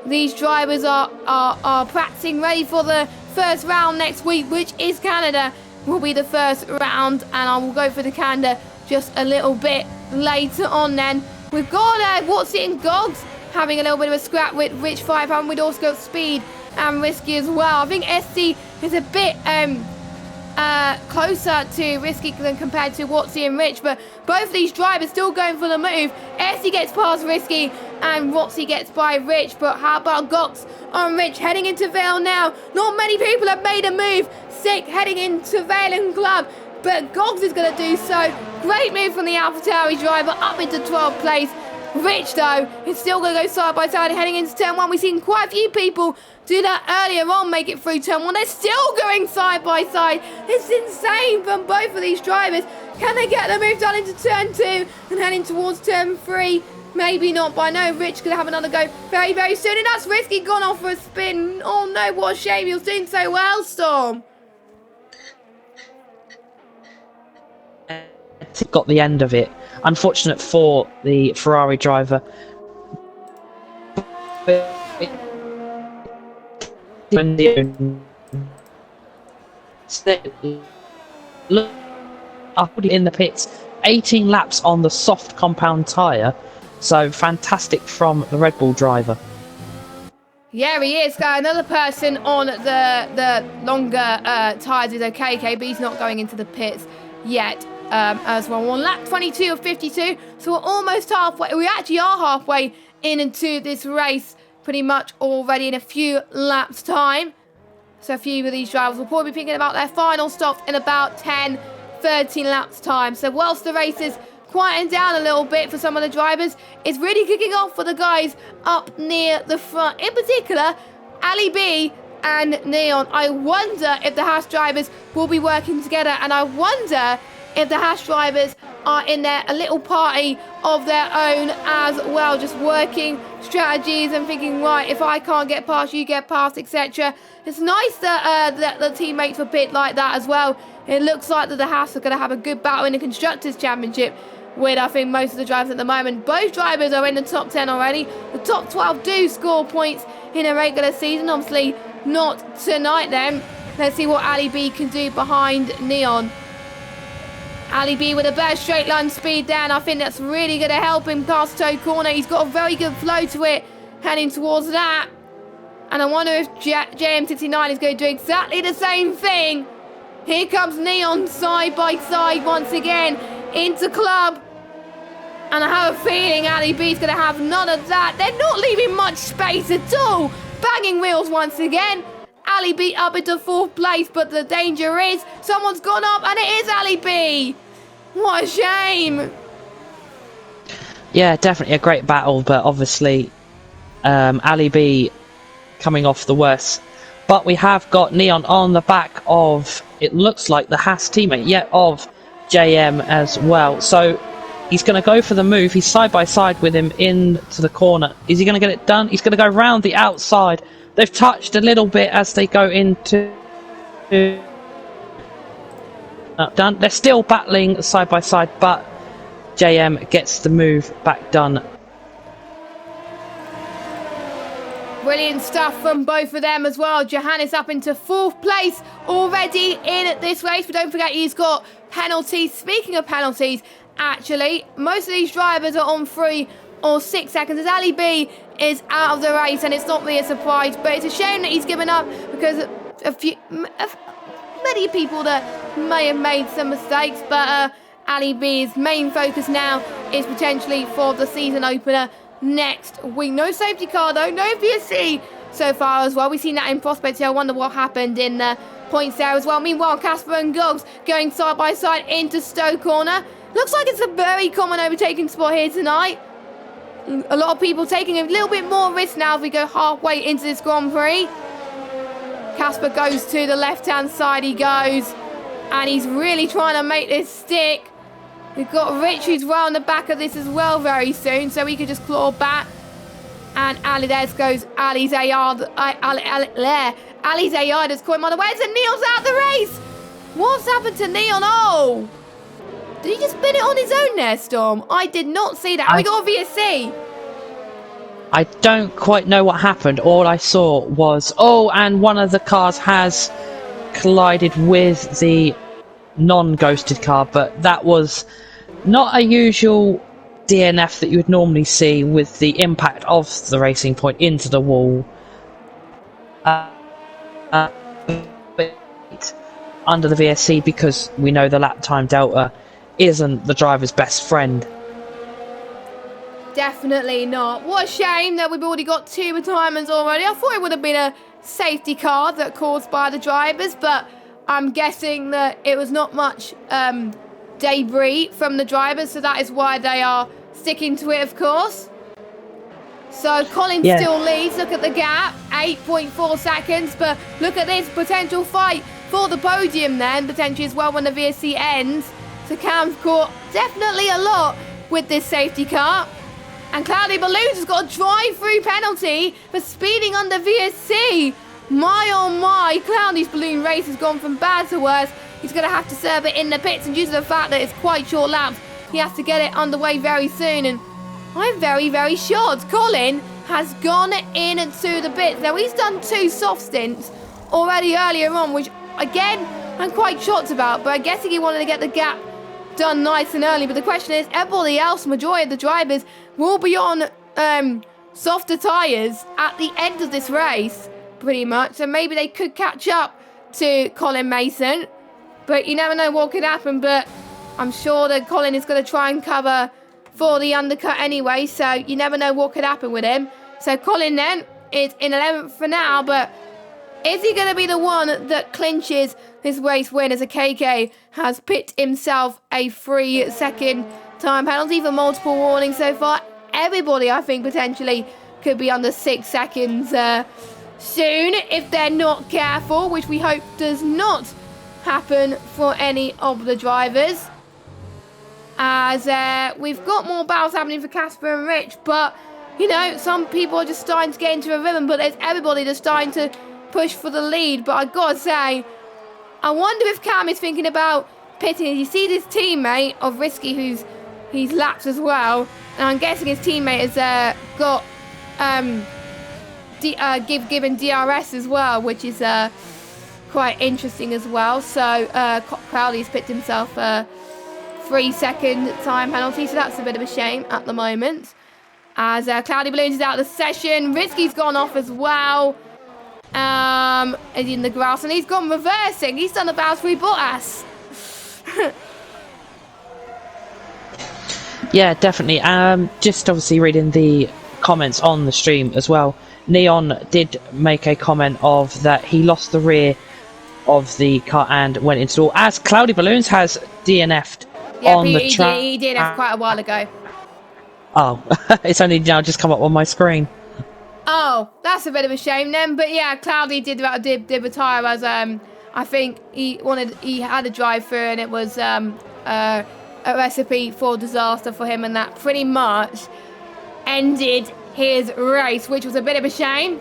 these drivers are practicing ready for the first round next week, which is Canada. Will be the first round, and I will go for the Canada just a little bit later on then. We've got What's It and Gogs having a little bit of a scrap with Rich 500. We'd also got Speed and Risky as well. I think SC is a bit closer to Risky than compared to Watsy and Rich, but both of these drivers still going for the move. SC gets past Risky and Watsy gets by Rich, but how about Gox on Rich heading into Vale now? Not many people have made a move. Sick heading into Vale and Club, but Gogs is going to do so. Great move from the AlphaTauri driver up into 12th place. Rich, though, is still going to go side by side heading into turn 1. We've seen quite a few people do that earlier on, make it through turn 1. They're still going side by side. It's insane from both of these drivers. Can they get the move done into turn 2 and heading towards turn 3? Maybe not, but I know Rich could have another go very, very soon. And that's Risky gone off for a spin. Oh no, what a shame. He was doing so well, Storm. Got the end of it. Unfortunate for the Ferrari driver. Look up in the pits. 18 laps on the soft compound tyre. So fantastic from the Red Bull driver. Yeah, he is. Another person on the longer tyres is okay, but he's not going into the pits yet. As well. We're on lap 22 of 52, so we're almost halfway. We actually are halfway into this race, pretty much already in a few laps' time. So a few of these drivers will probably be thinking about their final stops in about 10, 13 laps' time. So whilst the race is quieting down a little bit for some of the drivers, it's really kicking off for the guys up near the front. In particular, Ali B and Neon. I wonder if the Haas drivers will be working together, and I wonder if the Haas drivers are in there a little party of their own as well, just working strategies and thinking, right, if I can't get past, you get past, etc. It's nice that the teammates were bit like that as well. It looks like that the Haas are going to have a good battle in the Constructors' Championship with, I think, most of the drivers at the moment. Both drivers are in the top 10 already. The top 12 do score points in a regular season, obviously not tonight then. Let's see what Ali B can do behind Neon. Ali B with a better straight line speed there, and I think that's really going to help him past Stoke Corner. He's got a very good flow to it, heading towards that. And I wonder if JM69 is going to do exactly the same thing. Here comes Neon side by side once again into Club. And I have a feeling Ali B is going to have none of that. They're not leaving much space at all. Banging wheels once again. Ali B up into 4th place, but the danger is someone's gone up, and it is Ali B. What a shame. Yeah, definitely a great battle, but obviously Ali B coming off the worst. But we have got Neon on the back of, it looks like the Haas teammate, yeah, of JM as well. So he's going to go for the move. He's side by side with him into the corner. Is he going to get it done? He's going to go round the outside. They've touched a little bit as they go into done. They're still battling side by side, but JM gets the move back done. Brilliant stuff from both of them as well. Johannes up into 4th place already in this race, but don't forget he's got penalties. Speaking of penalties, actually, most of these drivers are on 3 or 6 seconds as Ali B is out of the race, and it's not really a surprise, but it's a shame that he's given up because many people that may have made some mistakes, but Ali B's main focus now is potentially for the season opener next week. No safety car though, no VSC so far as well. We've seen that in Prospect here. I wonder what happened in the points there as well. Meanwhile, Casper and Gogs going side by side into Stoke Corner. Looks like it's a very common overtaking spot here tonight. A lot of people taking a little bit more risk now as we go halfway into this Grand Prix. Casper goes to the left-hand side, he goes. And he's really trying to make this stick. We've got Rich who's round the back of this as well very soon, so he could just claw back. And Ali, there goes Ali Zayad. Ali Zayad has caught him on the way. And Neon's out the race. What's happened to Neon? Oh! Did he just spin it on his own there, Storm? I did not see that. We got a VSC. I don't quite know what happened. All I saw was, and one of the cars has collided with the non-ghosted car, but that was not a usual DNF that you would normally see with the impact of the racing point into the wall. Under the VSC, because we know the lap time delta isn't the driver's best friend. Definitely not. What a shame that we've already got 2 retirements already. I thought it would have been a safety car that caused by the drivers, but I'm guessing that it was not much debris from the drivers, so that is why they are sticking to it, of course. So Colin still leads. Look at the gap, 8.4 seconds, but look at this potential fight for the podium then, potentially as well when the VSC ends. So Cam's caught definitely a lot with this safety car. And Cloudy Balloons has got a drive-through penalty for speeding under VSC. My oh my, Cloudy's balloon race has gone from bad to worse. He's going to have to serve it in the pits, and due to the fact that it's quite short laps, he has to get it underway very soon. And I'm very, very shocked. Colin has gone into the pits. Now, he's done 2 soft stints already earlier on, which, again, I'm quite shocked about. But I'm guessing he wanted to get the gap done nice and early. But the question is, everybody else, majority of the drivers, will be on softer tyres at the end of this race, pretty much. So maybe they could catch up to Colin Mason. But you never know what could happen. But I'm sure that Colin is going to try and cover for the undercut anyway. So you never know what could happen with him. So Colin then is in 11th for now. But is he going to be the one that clinches this race win, as a KK has picked himself a 3-second time penalty for multiple warnings so far? Everybody, I think, potentially could be under 6 seconds soon if they're not careful, which we hope does not happen for any of the drivers. As we've got more battles happening for Casper and Rich, but, you know, some people are just starting to get into a rhythm, but there's everybody that's starting to push for the lead. But I gotta say, I wonder if Cam is thinking about pitting. You see this teammate of Risky he's lapped as well, and I'm guessing his teammate has got given DRS as well, which is quite interesting as well. So Crowley's picked himself a 3-second time penalty, so that's a bit of a shame at the moment. As Cloudy Balloons is out of the session, Risky's gone off as well. Is in the grass, and he's gone reversing. He's done about 3 Bottas. Yeah, definitely. Just obviously reading the comments on the stream as well. Neon did make a comment of that he lost the rear of the car and went into the wall, as Cloudy Balloons has DNF'd on the track. He did quite a while ago. Oh, it's only now just come up on my screen. Oh, that's a bit of a shame then. But yeah, Cloudy did retire, as I think he had a drive-through, and it was a recipe for disaster for him, and that pretty much ended his race, which was a bit of a shame.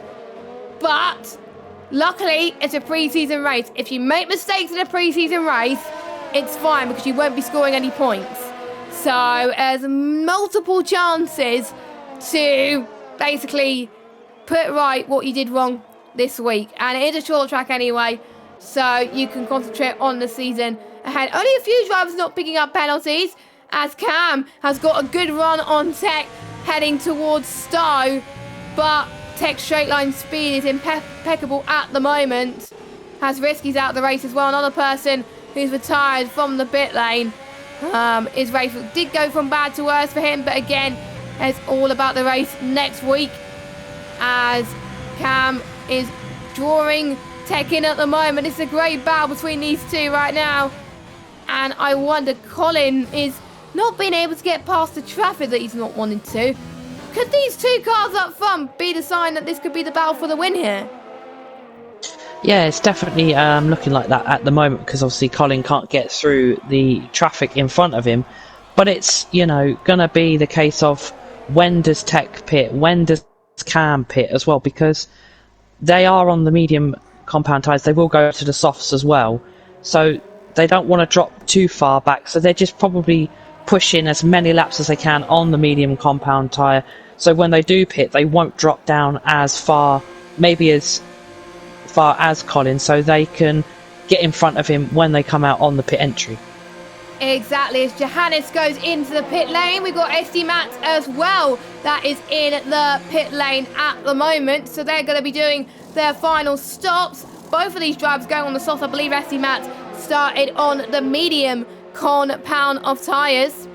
But luckily, it's a pre-season race. If you make mistakes in a pre-season race, it's fine, because you won't be scoring any points. So there's multiple chances to basically put right what you did wrong this week. And it is a short track anyway, so you can concentrate on the season ahead. Only a few drivers not picking up penalties, as Cam has got a good run on Tech heading towards Stowe, but Tech's straight line speed is impeccable at the moment. Has Risky's out of the race as well. Another person who's retired from the pit lane. His race did go from bad to worse for him, but again, it's all about the race next week, as Cam is drawing Tech in at the moment. It's a great battle between these two right now, and I wonder, Colin is not being able to get past the traffic that he's not wanting to. Could these two cars up front be the sign that this could be the battle for the win here? Yeah, it's definitely looking like that at the moment, because obviously Colin can't get through the traffic in front of him. But it's, going to be the case of when does Tech pit, when does Cam pit as well, because they are on the medium compound tyres. They will go to the softs as well. So they don't want to drop too far back. So they're just probably pushing as many laps as they can on the medium compound tyre. So when they do pit, they won't drop down as far, maybe as far as Colin, so they can get in front of him when they come out on the pit entry. Exactly, as Johannes goes into the pit lane, we've got SD Max as well that is in the pit lane at the moment, so they're going to be doing their final stops. Both of these drivers going on the soft. I believe SD Max started on the medium compound of tyres,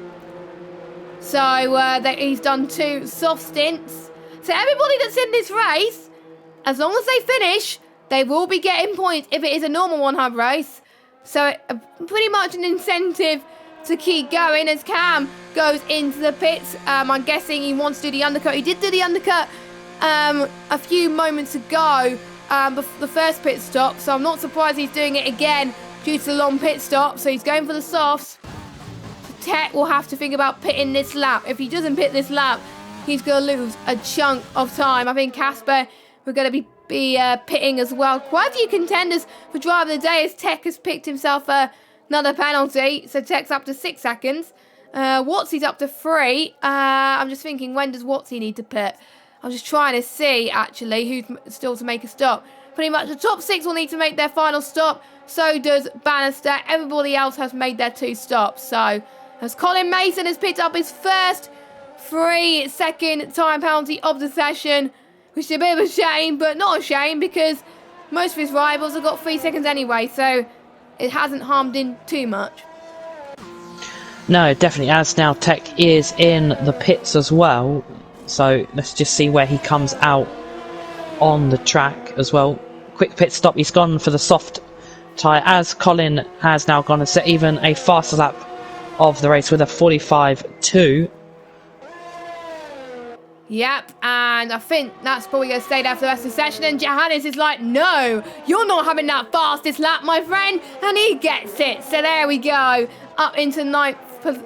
so he's done 2 soft stints. So everybody that's in this race, as long as they finish, they will be getting points if it is a normal OneHub race. So pretty much an incentive to keep going as Cam goes into the pits. I'm guessing he wants to do the undercut. He did do the undercut a few moments ago, the first pit stop. So I'm not surprised he's doing it again due to the long pit stop. So he's going for the softs. Tech will have to think about pitting this lap. If he doesn't pit this lap, he's going to lose a chunk of time. I think Casper, we're going to be pitting as well. Quite a few contenders for driver of the day as Tech has picked himself another penalty. So Tech's up to 6 seconds. Watsy's up to 3. I'm just thinking, when does Watsy need to pit? I'm just trying to see, actually, who's still to make a stop. Pretty much the top 6 will need to make their final stop. So does Bannister. Everybody else has made their 2 stops. So as Colin Mason has picked up his first 3-second time penalty of the session, which is a bit of a shame, but not a shame because most of his rivals have got 3 seconds anyway, so it hasn't harmed him too much. No, definitely, as now Tech is in the pits as well, so let's just see where he comes out on the track as well. Quick pit stop, he's gone for the soft tyre, as Colin has now gone and set even a faster lap of the race with a 45.2. Yep, and I think that's probably going to stay there for the rest of the session. And Johannes is like, no, you're not having that fastest lap, my friend. And he gets it. So there we go. Up into ninth,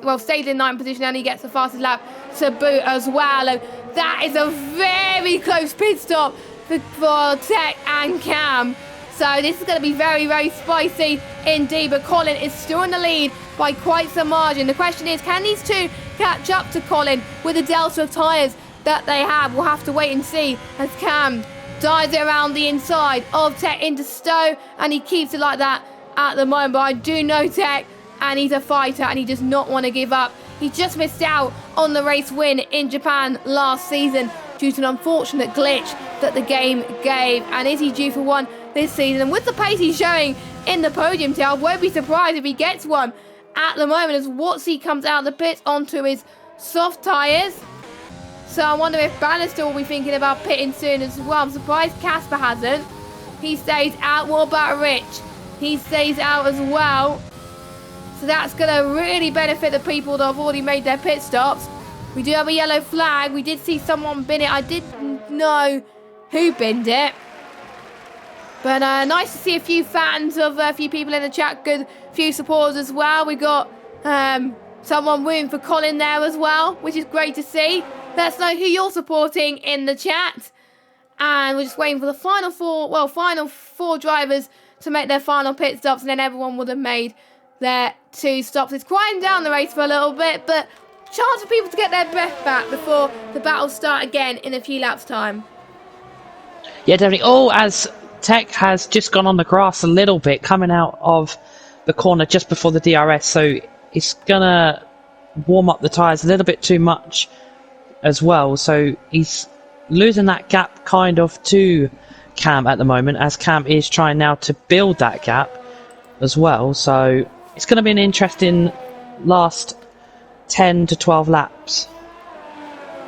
well, stayed in 9th position, and he gets the fastest lap to boot as well. And that is a very close pit stop for Tech and Cam. So this is going to be very, very spicy indeed. But Colin is still in the lead by quite some margin. The question is, can these two catch up to Colin with the delta of tyres that they have? We'll have to wait and see as Cam dives it around the inside of Tech into Stowe, and he keeps it like that at the moment. But I do know Tech, and he's a fighter, and he does not want to give up. He just missed out on the race win in Japan last season due to an unfortunate glitch that the game gave. And is he due for one this season? And with the pace he's showing in the podium tail, I won't be surprised if he gets one at the moment as Watsy comes out of the pits onto his soft tyres. So I wonder if Bannister will be thinking about pitting soon as well. I'm surprised Casper hasn't. He stays out. What about Rich? He stays out as well. So that's going to really benefit the people that have already made their pit stops. We do have a yellow flag. We did see someone bin it. I didn't know who binned it. But nice to see a few fans of a few people in the chat. Good few supporters as well. We got someone rooting for Colin there as well, which is great to see. Let us know who you're supporting in the chat. And we're just waiting for the final four drivers to make their final pit stops, and then everyone would have made their 2 stops. It's quieting down the race for a little bit, but chance for people to get their breath back before the battles start again in a few laps' time. Yeah, definitely. Oh, as Tech has just gone on the grass a little bit, coming out of the corner just before the DRS, so it's going to warm up the tyres a little bit too much as well, so he's losing that gap kind of to Cam at the moment, as Cam is trying now to build that gap as well. So it's going to be an interesting last 10 to 12 laps.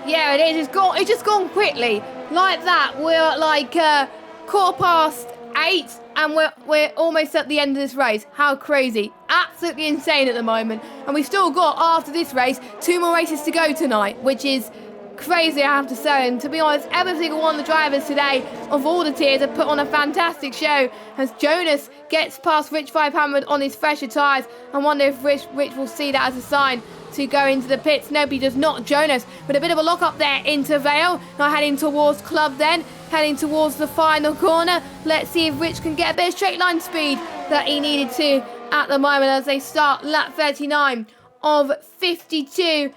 Yeah, it is. It's just gone quickly like that. We're at like 8:15, and we're almost at the end of this race. How crazy. Absolutely insane at the moment. And we've still got, after this race, 2 more races to go tonight, which is crazy, I have to say. And to be honest, every single one of the drivers today of all the tiers have put on a fantastic show, as Jonas gets past Rich 500 on his fresher tyres. I wonder if Rich will see that as a sign to go into the pits. Nope, he does not. Jonas with a bit of a lock up there into Vale, now heading towards Club, then heading towards the final corner. Let's see if Rich can get a bit of straight line speed that he needed to at the moment as they start lap 39 of 52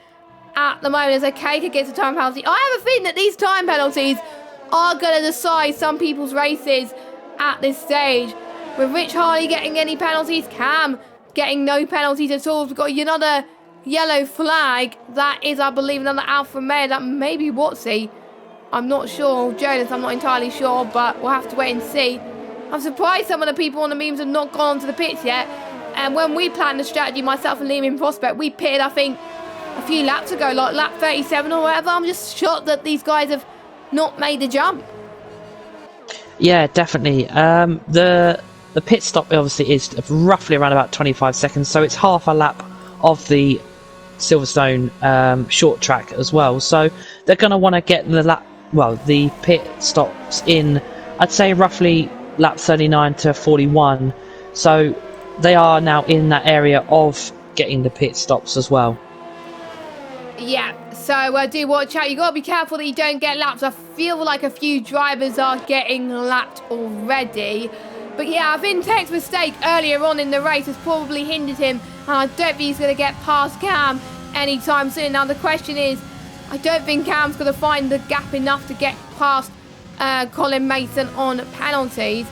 at the moment, as Akeka gets a time penalty. I have a feeling that these time penalties are going to decide some people's races at this stage. With Rich hardly getting any penalties, Cam getting no penalties at all. We've got another yellow flag. That is, I believe, another Alfa Romeo. That may be Watsy. I'm not sure. Jonas, I'm not entirely sure, but we'll have to wait and see. I'm surprised some of the people on the memes have not gone onto the pits yet. And when we planned the strategy, myself and Liam in Prospect, we pitted, I think, a few laps ago, like lap 37 or whatever. I'm just shocked that these guys have not made the jump. Yeah, definitely. The pit stop obviously is roughly around about 25 seconds, so it's half a lap of the Silverstone short track as well. So they're going to want to get the pit stops in, I'd say roughly lap 39 to 41. So they are now in that area of getting the pit stops as well. Yeah, so do watch out. You got to be careful that you don't get lapped. I feel like a few drivers are getting lapped already. But yeah, I think Tech's mistake earlier on in the race has probably hindered him. And I don't think he's going to get past Cam anytime soon. Now the question is, I don't think Cam's going to find the gap enough to get past Colin Mason on penalties.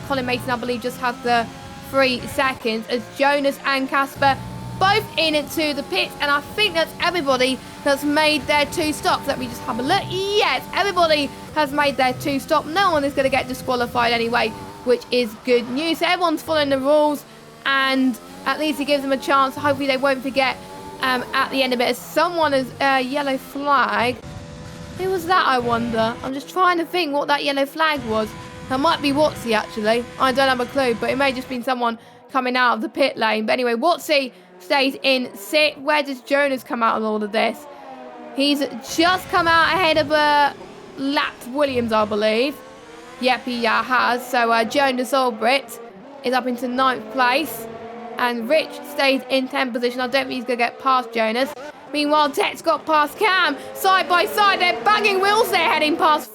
Colin Mason, I believe, just has the 3 seconds, as Jonas and Casper both in it to the pits. And I think that's everybody that's made their 2 stops. Let me just have a look. Yes, everybody has made their 2 stops. No one is going to get disqualified anyway, which is good news. So everyone's following the rules, and at least it gives them a chance. Hopefully they won't forget at the end of it, as someone has a yellow flag. Who was that, I wonder? I'm just trying to think what that yellow flag was. That might be Watsy, actually. I don't have a clue, but it may have just been someone coming out of the pit lane. But anyway, Watsy stays in 6th. Where does Jonas come out of all of this? He's just come out ahead of lapped Williams, I believe. Yep, he has. So Jonas Albrit is up into 9th place. And Rich stays in 10th position. I don't think he's going to get past Jonas. Meanwhile, Tech's got past Cam. Side by side, they're banging wheels there, heading past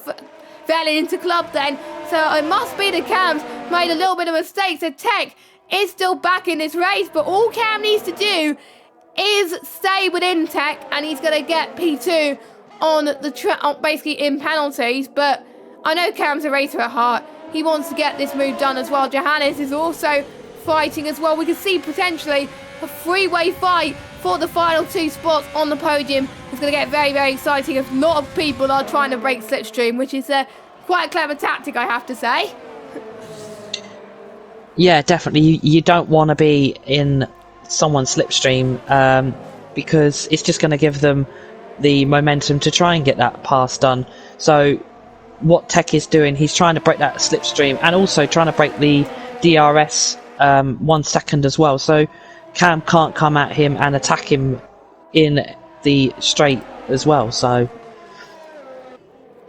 Valley into Club then. So it must be the Cam's made a little bit of a mistake. So Tech is still back in this race. But all Cam needs to do is stay within Tech. And he's going to get P2 on the track, basically in penalties. But I know Cam's a racer at heart. He wants to get this move done as well. Johannes is also fighting as well. We can see potentially a 3-way fight for the final 2 spots on the podium. It's going to get very, very exciting. A lot of people are trying to break slipstream, which is quite a clever tactic, I have to say. Yeah, definitely. You don't want to be in someone's slipstream because it's just going to give them the momentum to try and get that pass done. So what Tech is doing, he's trying to break that slipstream and also trying to break the DRS 1 second as well. So Cam can't come at him and attack him in the straight as well. So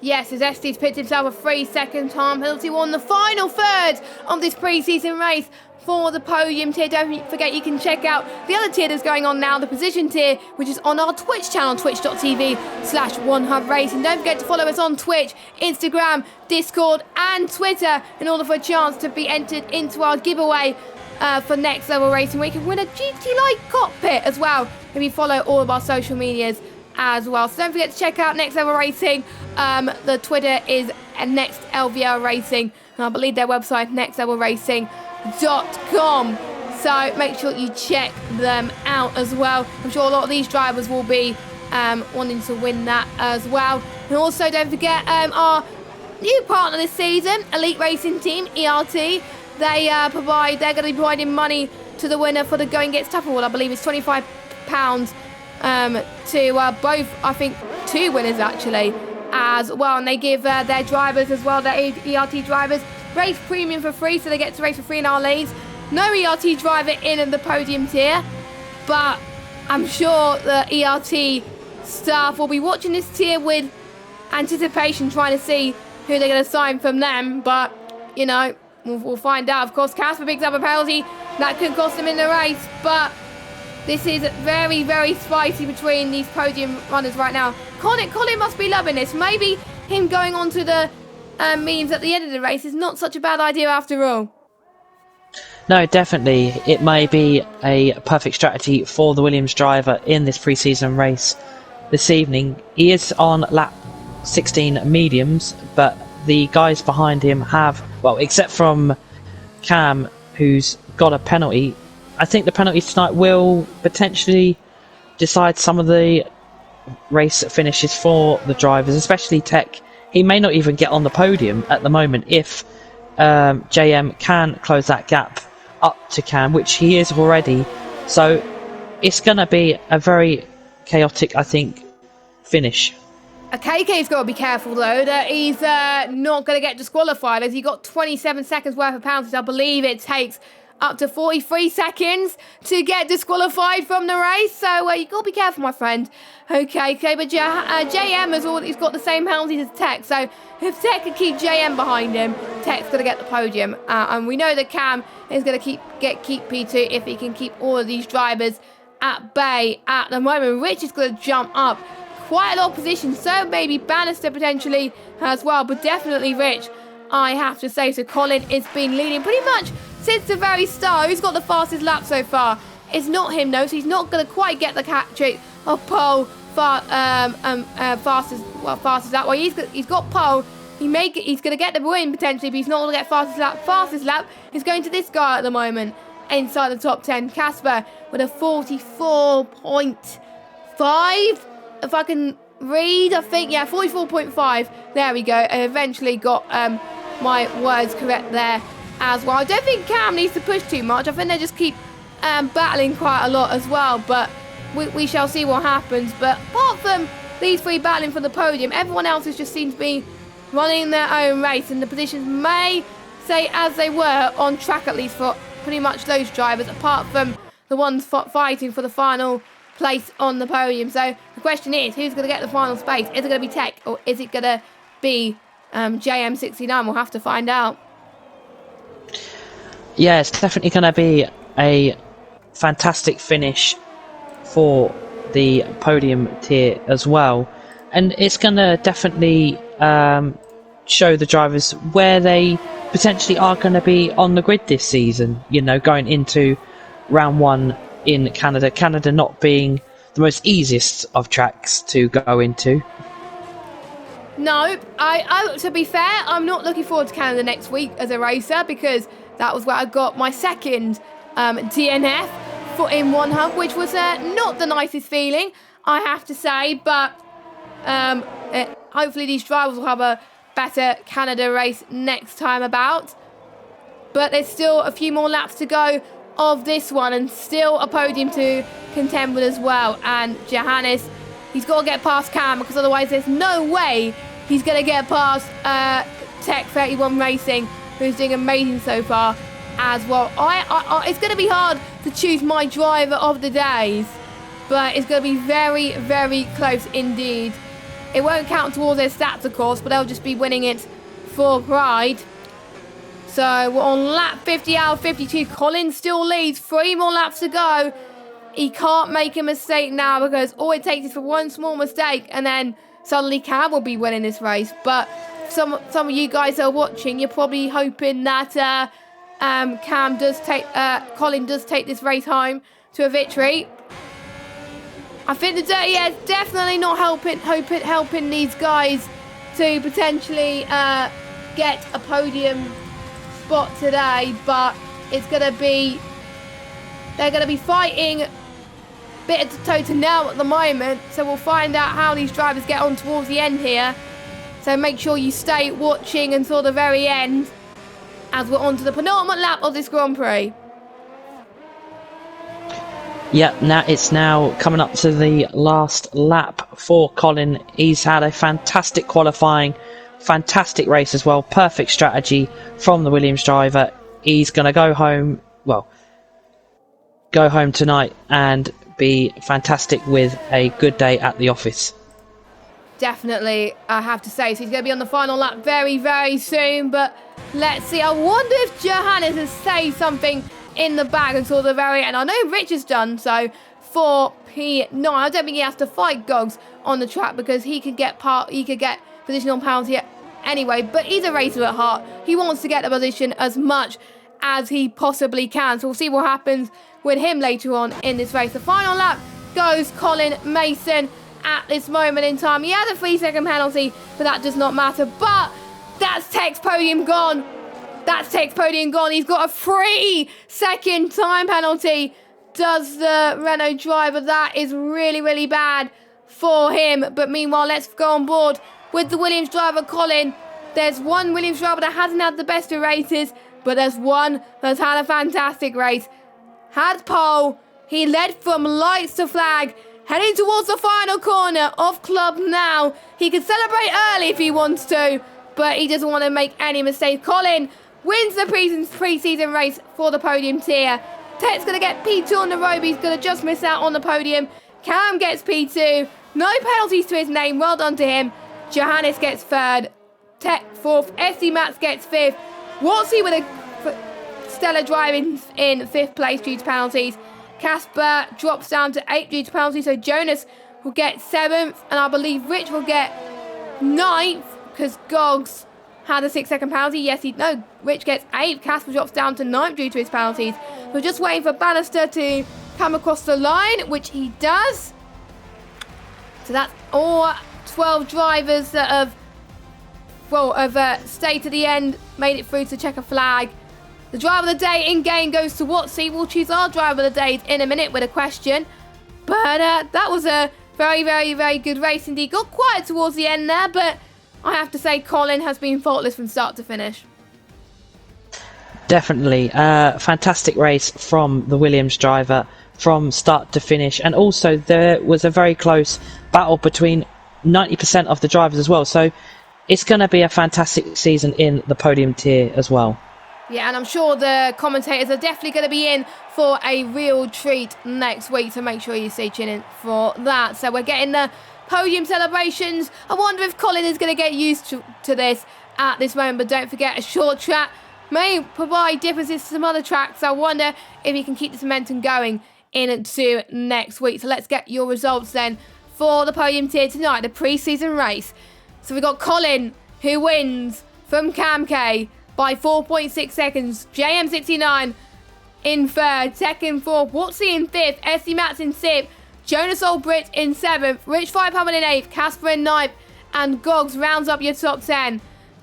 yes, as Estes picked himself a 3-second time penalty, won the final third of this pre-season race for the podium tier. Don't forget you can check out the other tier that's going on now, the position tier, which is on our Twitch channel, twitch.tv/OneHubRacing. Don't forget to follow us on Twitch, Instagram, Discord and Twitter in order for a chance to be entered into our giveaway for Next Level Racing, where you can win a GT-like cockpit as well if you follow all of our social medias as well. So don't forget to check out Next Level Racing. The Twitter is Next LVR Racing, and I believe their website nextlevelracing.com. So make sure you check them out as well. I'm sure a lot of these drivers will be wanting to win that as well. And also don't forget our new partner this season, Elite Racing Team, ERT. They're going to be providing money to the winner for the Going Gets Tougher award. I believe it's £25 to both, I think, 2 winners actually as well. And they give their drivers as well, their ERT drivers, race premium for free, so they get to race for free in our lanes. No ERT driver in the podium tier, but I'm sure the ERT staff will be watching this tier with anticipation, trying to see who they're going to sign from them. But, you know, we'll find out. Of course, Casper picks up a penalty. That could cost him in the race, but this is very, very spicy between these podium runners right now. Colin must be loving this. Maybe him going on to the means at the end of the race is not such a bad idea after all. No, definitely. It may be a perfect strategy for the Williams driver in this pre-season race this evening. He is on lap 16 mediums, but the guys behind him have, well, except from Cam, who's got a penalty. I think the penalty tonight will potentially decide some of the race finishes for the drivers, especially Tech. He may not even get on the podium at the moment if JM can close that gap up to Cam, which he is already. So it's going to be a very chaotic, I think, finish. KK's got to be careful, though, that he's not going to get disqualified, as he got 27 seconds worth of penalties. I believe it takes up to 43 seconds to get disqualified from the race. So you've got to be careful, my friend. Okay, but JM he's got the same penalties as Tech. So if Tech can keep JM behind him, Tech's going to get the podium. And we know that Cam is going to keep P2 if he can keep all of these drivers at bay at the moment. Rich is going to jump up quite a lot of positions. So maybe Bannister potentially as well. But definitely Rich, I have to say. So Colin has been leading pretty much since the very start. Who's got the fastest lap so far? It's not him, though, so he's not going to quite get the hat-trick of pole fastest lap. Well, he's got pole. He's going to get the win potentially, but he's not going to get fastest lap. Fastest lap is going to this guy at the moment inside the top 10. Casper with a 44.5. If I can read, I think, yeah, 44.5. There we go. I eventually got my words correct there as well. I don't think Cam needs to push too much. I think they just keep battling quite a lot as well, but we shall see what happens. But apart from these three battling for the podium, everyone else has just seemed to be running their own race, and the positions may stay as they were on track, at least for pretty much those drivers, apart from the ones fighting for the final place on the podium. So the question is, who's going to get the final space? Is it going to be Tech, or is it going to be JM69? We'll have to find out. Yeah, it's definitely going to be a fantastic finish for the podium tier as well. And it's going to definitely show the drivers where they potentially are going to be on the grid this season, you know, going into round one in Canada. Canada not being the most easiest of tracks to go into. No, I to be fair, I'm not looking forward to Canada next week as a racer, because that was where I got my second DNF in OneHub, which was not the nicest feeling, I have to say. But hopefully these drivers will have a better Canada race next time about. But there's still a few more laps to go of this one, and still a podium to contend with as well. And Johannes, he's got to get past Cam, because otherwise there's no way he's going to get past Tech 31 Racing, who's doing amazing so far as well. It's going to be hard to choose my driver of the days, but it's going to be very, very close indeed. It won't count towards their stats, of course, but they'll just be winning it for pride. So we're on lap 50 out of 52. Colin still leads. 3 more laps to go. He can't make a mistake now, because all it takes is for one small mistake, and then suddenly Cam will be winning this race. But some of you guys are watching, you're probably hoping that Colin does take this race home to a victory. I think the Dirty Air is definitely not helping these guys to potentially get a podium spot today, but they're going to be fighting bit of toe to nail at the moment. So we'll find out how these drivers get on towards the end here. So make sure you stay watching until the very end, as we're on to the penultimate lap of this Grand Prix. Yeah, it's now coming up to the last lap for Colin. He's had a fantastic qualifying fantastic race as well. Perfect strategy from the Williams driver. He's going to go home tonight and be fantastic with a good day at the office. Definitely, I have to say. So he's going to be on the final lap very, very soon. But let's see. I wonder if Johannes has saved something in the bag until the very end. I know Rich has done so for P9. I don't think he has to fight Gogs on the track because he could get positional penalty anyway. But he's a racer at heart. He wants to get the position as much as he possibly can. So we'll see what happens with him later on in this race. The final lap goes Colin Mason at this moment in time. He has a 3-second penalty, but that does not matter. But that's Tech's podium gone. That's Tech's podium gone. He's got a 3-second time penalty. Does the Renault driver? That is really, really bad for him. But meanwhile, let's go on board with the Williams driver, Colin. There's one Williams driver that hasn't had the best of races, but there's one that's had a fantastic race. Had pole. He led from lights to flag. Heading towards the final corner of Club now. He can celebrate early if he wants to, but he doesn't want to make any mistakes. Colin wins the pre-season race for the podium tier. Tech's going to get P2 on the road, but he's going to just miss out on the podium. Cam gets P2. No penalties to his name. Well done to him. Johannes gets third. Tech fourth. SD Mats gets fifth. Watsy with a stellar drive in fifth place due to penalties. Casper drops down to 8th due to penalty, so Jonas will get 7th, and I believe Rich will get 9th, because Gogs had a 6-second penalty. Yes, Rich gets 8th. Casper drops down to 9th due to his penalties. We're just waiting for Bannister to come across the line, which he does. So that's all 12 drivers that have stayed to the end, made it through to check a flag. The driver of the day in-game goes to Watsy. We'll choose our driver of the day in a minute with a question. But that was a very, very, very good race indeed. Got quiet towards the end there, but I have to say Colin has been faultless from start to finish. Definitely. Fantastic race from the Williams driver from start to finish. And also there was a very close battle between 90% of the drivers as well. So it's going to be a fantastic season in the podium tier as well. Yeah, and I'm sure the commentators are definitely going to be in for a real treat next week, so make sure you stay tuned in for that. So we're getting the podium celebrations. I wonder if Colin is going to get used to this at this moment, but don't forget, a short track may provide differences to some other tracks. So I wonder if he can keep this momentum going into next week. So let's get your results then for the podium tier tonight, the pre-season race. So we've got Colin, who wins from Cam K by 4.6 seconds. JM69 in third. Tech in fourth. Watsy in fifth. SD Mats in sixth. Jonas Olbrit in seventh. Rich Firepower in eighth. Casper in ninth. And Gogs rounds up your top 10.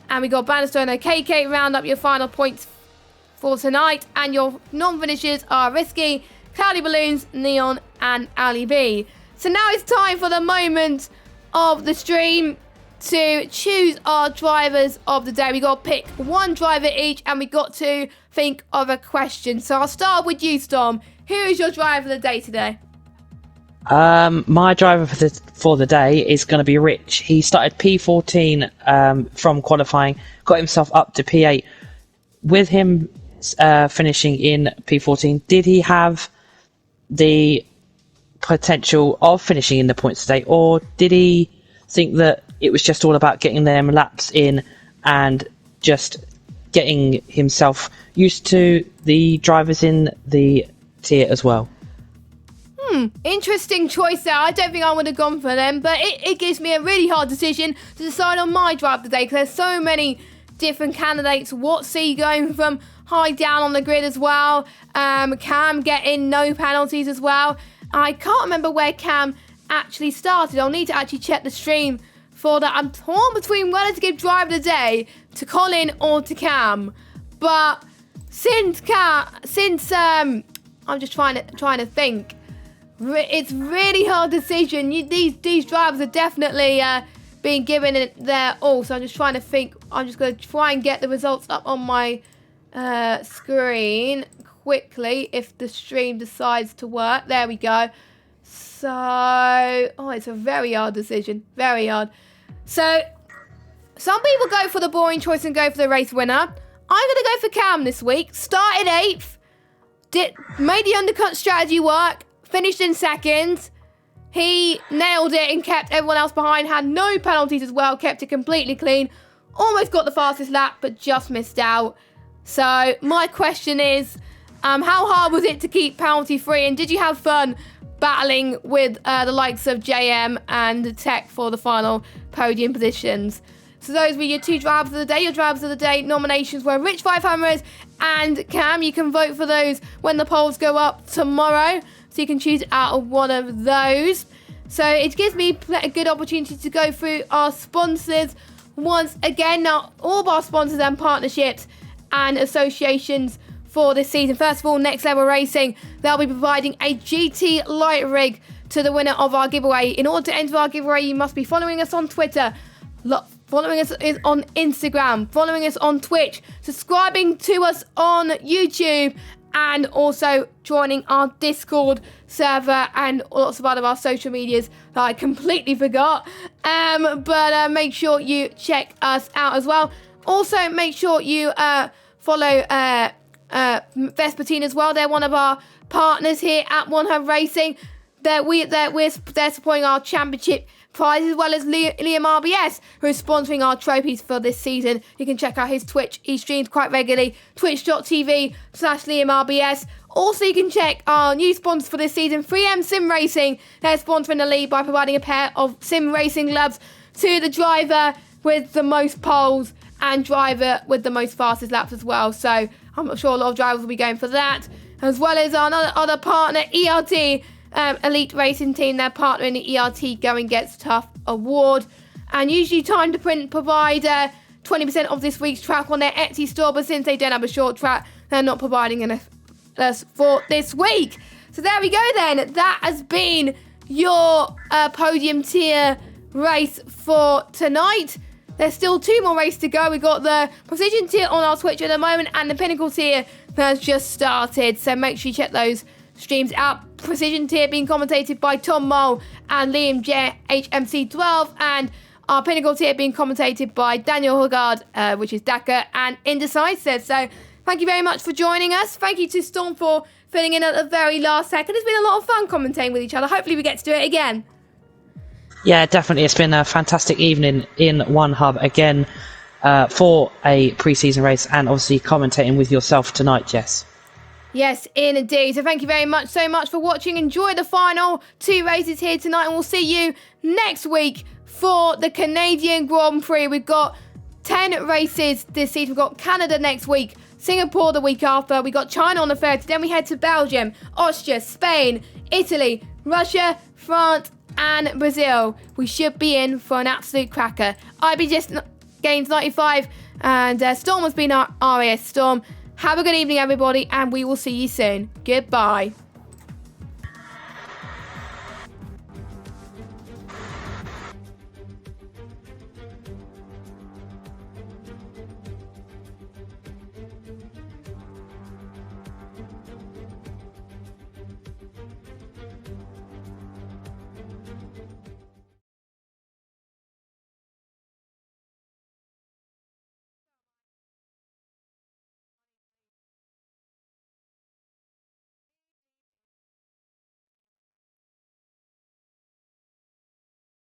And we got Bannister and KK round up your final points for tonight. And your non-finishers are Risky, Cloudy Balloons, Neon, and Ali B. So now it's time for the moment of the stream to choose our drivers of the day. We got to pick one driver each, and we got to think of a question. So I'll start with you, Storm. Who is your driver of the day today? My driver for the day is going to be Rich. He started P14 from qualifying, got himself up to P8. With him finishing in P14, did he have the potential of finishing in the points today, or did he think that it was just all about getting them laps in and just getting himself used to the drivers in the tier as well? Interesting choice there. I don't think I would have gone for them, but it gives me a really hard decision to decide on my drive today, because there's so many different candidates. Watsy going from high down on the grid as well. Cam getting no penalties as well. I can't remember where Cam actually started. I'll need to actually check the stream for that. I'm torn between whether to give drive of the day to Colin or to Cam, but since I'm just trying to think. It's really hard decision. These drivers are definitely being given it their all. So I'm just trying to think. I'm just going to try and get the results up on my screen quickly if the stream decides to work. There we go. So, it's a very hard decision. Very hard. So, some people go for the boring choice and go for the race winner. I'm going to go for Cam this week. Started 8th, made the undercut strategy work, finished in 2nd. He nailed it and kept everyone else behind, had no penalties as well, kept it completely clean. Almost got the fastest lap, but just missed out. So my question is, how hard was it to keep penalty free? And did you have fun battling with the likes of JM and Tech for the final podium positions? So those were your 2 drivers of the day. Your drivers of the day nominations were Rich 500 and Cam. You can vote for those when the polls go up tomorrow. So you can choose out of one of those. So it gives me a good opportunity to go through our sponsors once again. Now, all of our sponsors and partnerships and associations for this season. First of all, Next Level Racing. They'll be providing a GT light rig to the winner of our giveaway. In order to enter our giveaway, you must be following us on Twitter, following us on Instagram, following us on Twitch, subscribing to us on YouTube, and also joining our Discord server and lots of other our social medias that I completely forgot. But make sure you check us out as well. Also, make sure you follow Vespertine as well. They're one of our partners here at OneHubRacing. They're supporting our championship prize, as well as Liam RBS, who is sponsoring our trophies for this season. You can check out his Twitch. He streams quite regularly, twitch.tv/LiamRBS. Also, you can check our new sponsors for this season, 3M Sim Racing. They're sponsoring the lead by providing a pair of sim racing gloves to the driver with the most poles and driver with the most fastest laps as well. So I'm sure a lot of drivers will be going for that, as well as our other partner, ERT, Elite Racing Team. They're partner in the ERT Going Gets Tough award. And usually Time to Print provide 20% of this week's track on their Etsy store, but since they don't have a short track, they're not providing us for this week. So there we go then. That has been your podium tier race for tonight. There's still 2 more races to go. We've got the Precision tier on our Twitch at the moment, and the Pinnacle tier has just started. So make sure you check those streams out. Precision tier being commentated by Tom Mole and Liam J HMC12, and our Pinnacle tier being commentated by Daniel Hogard, which is Dakar and Indecisive. So thank you very much for joining us. Thank you to Storm for filling in at the very last second. It's been a lot of fun commentating with each other. Hopefully we get to do it again. Yeah, definitely. It's been a fantastic evening in One Hub again for a pre-season race, and obviously commentating with yourself tonight, Jess. Yes, indeed. So thank you very much so much for watching. Enjoy the final 2 races here tonight, and we'll see you next week for the Canadian Grand Prix. We've got 10 races this season. We've got Canada next week, Singapore the week after. We got China on the 30th. Then we head to Belgium, Austria, Spain, Italy, Russia, France, and Brazil. We should be in for an absolute cracker. IBJS Games 95, and Storm has been our RAS Storm. Have a good evening, everybody, and we will see you soon. Goodbye.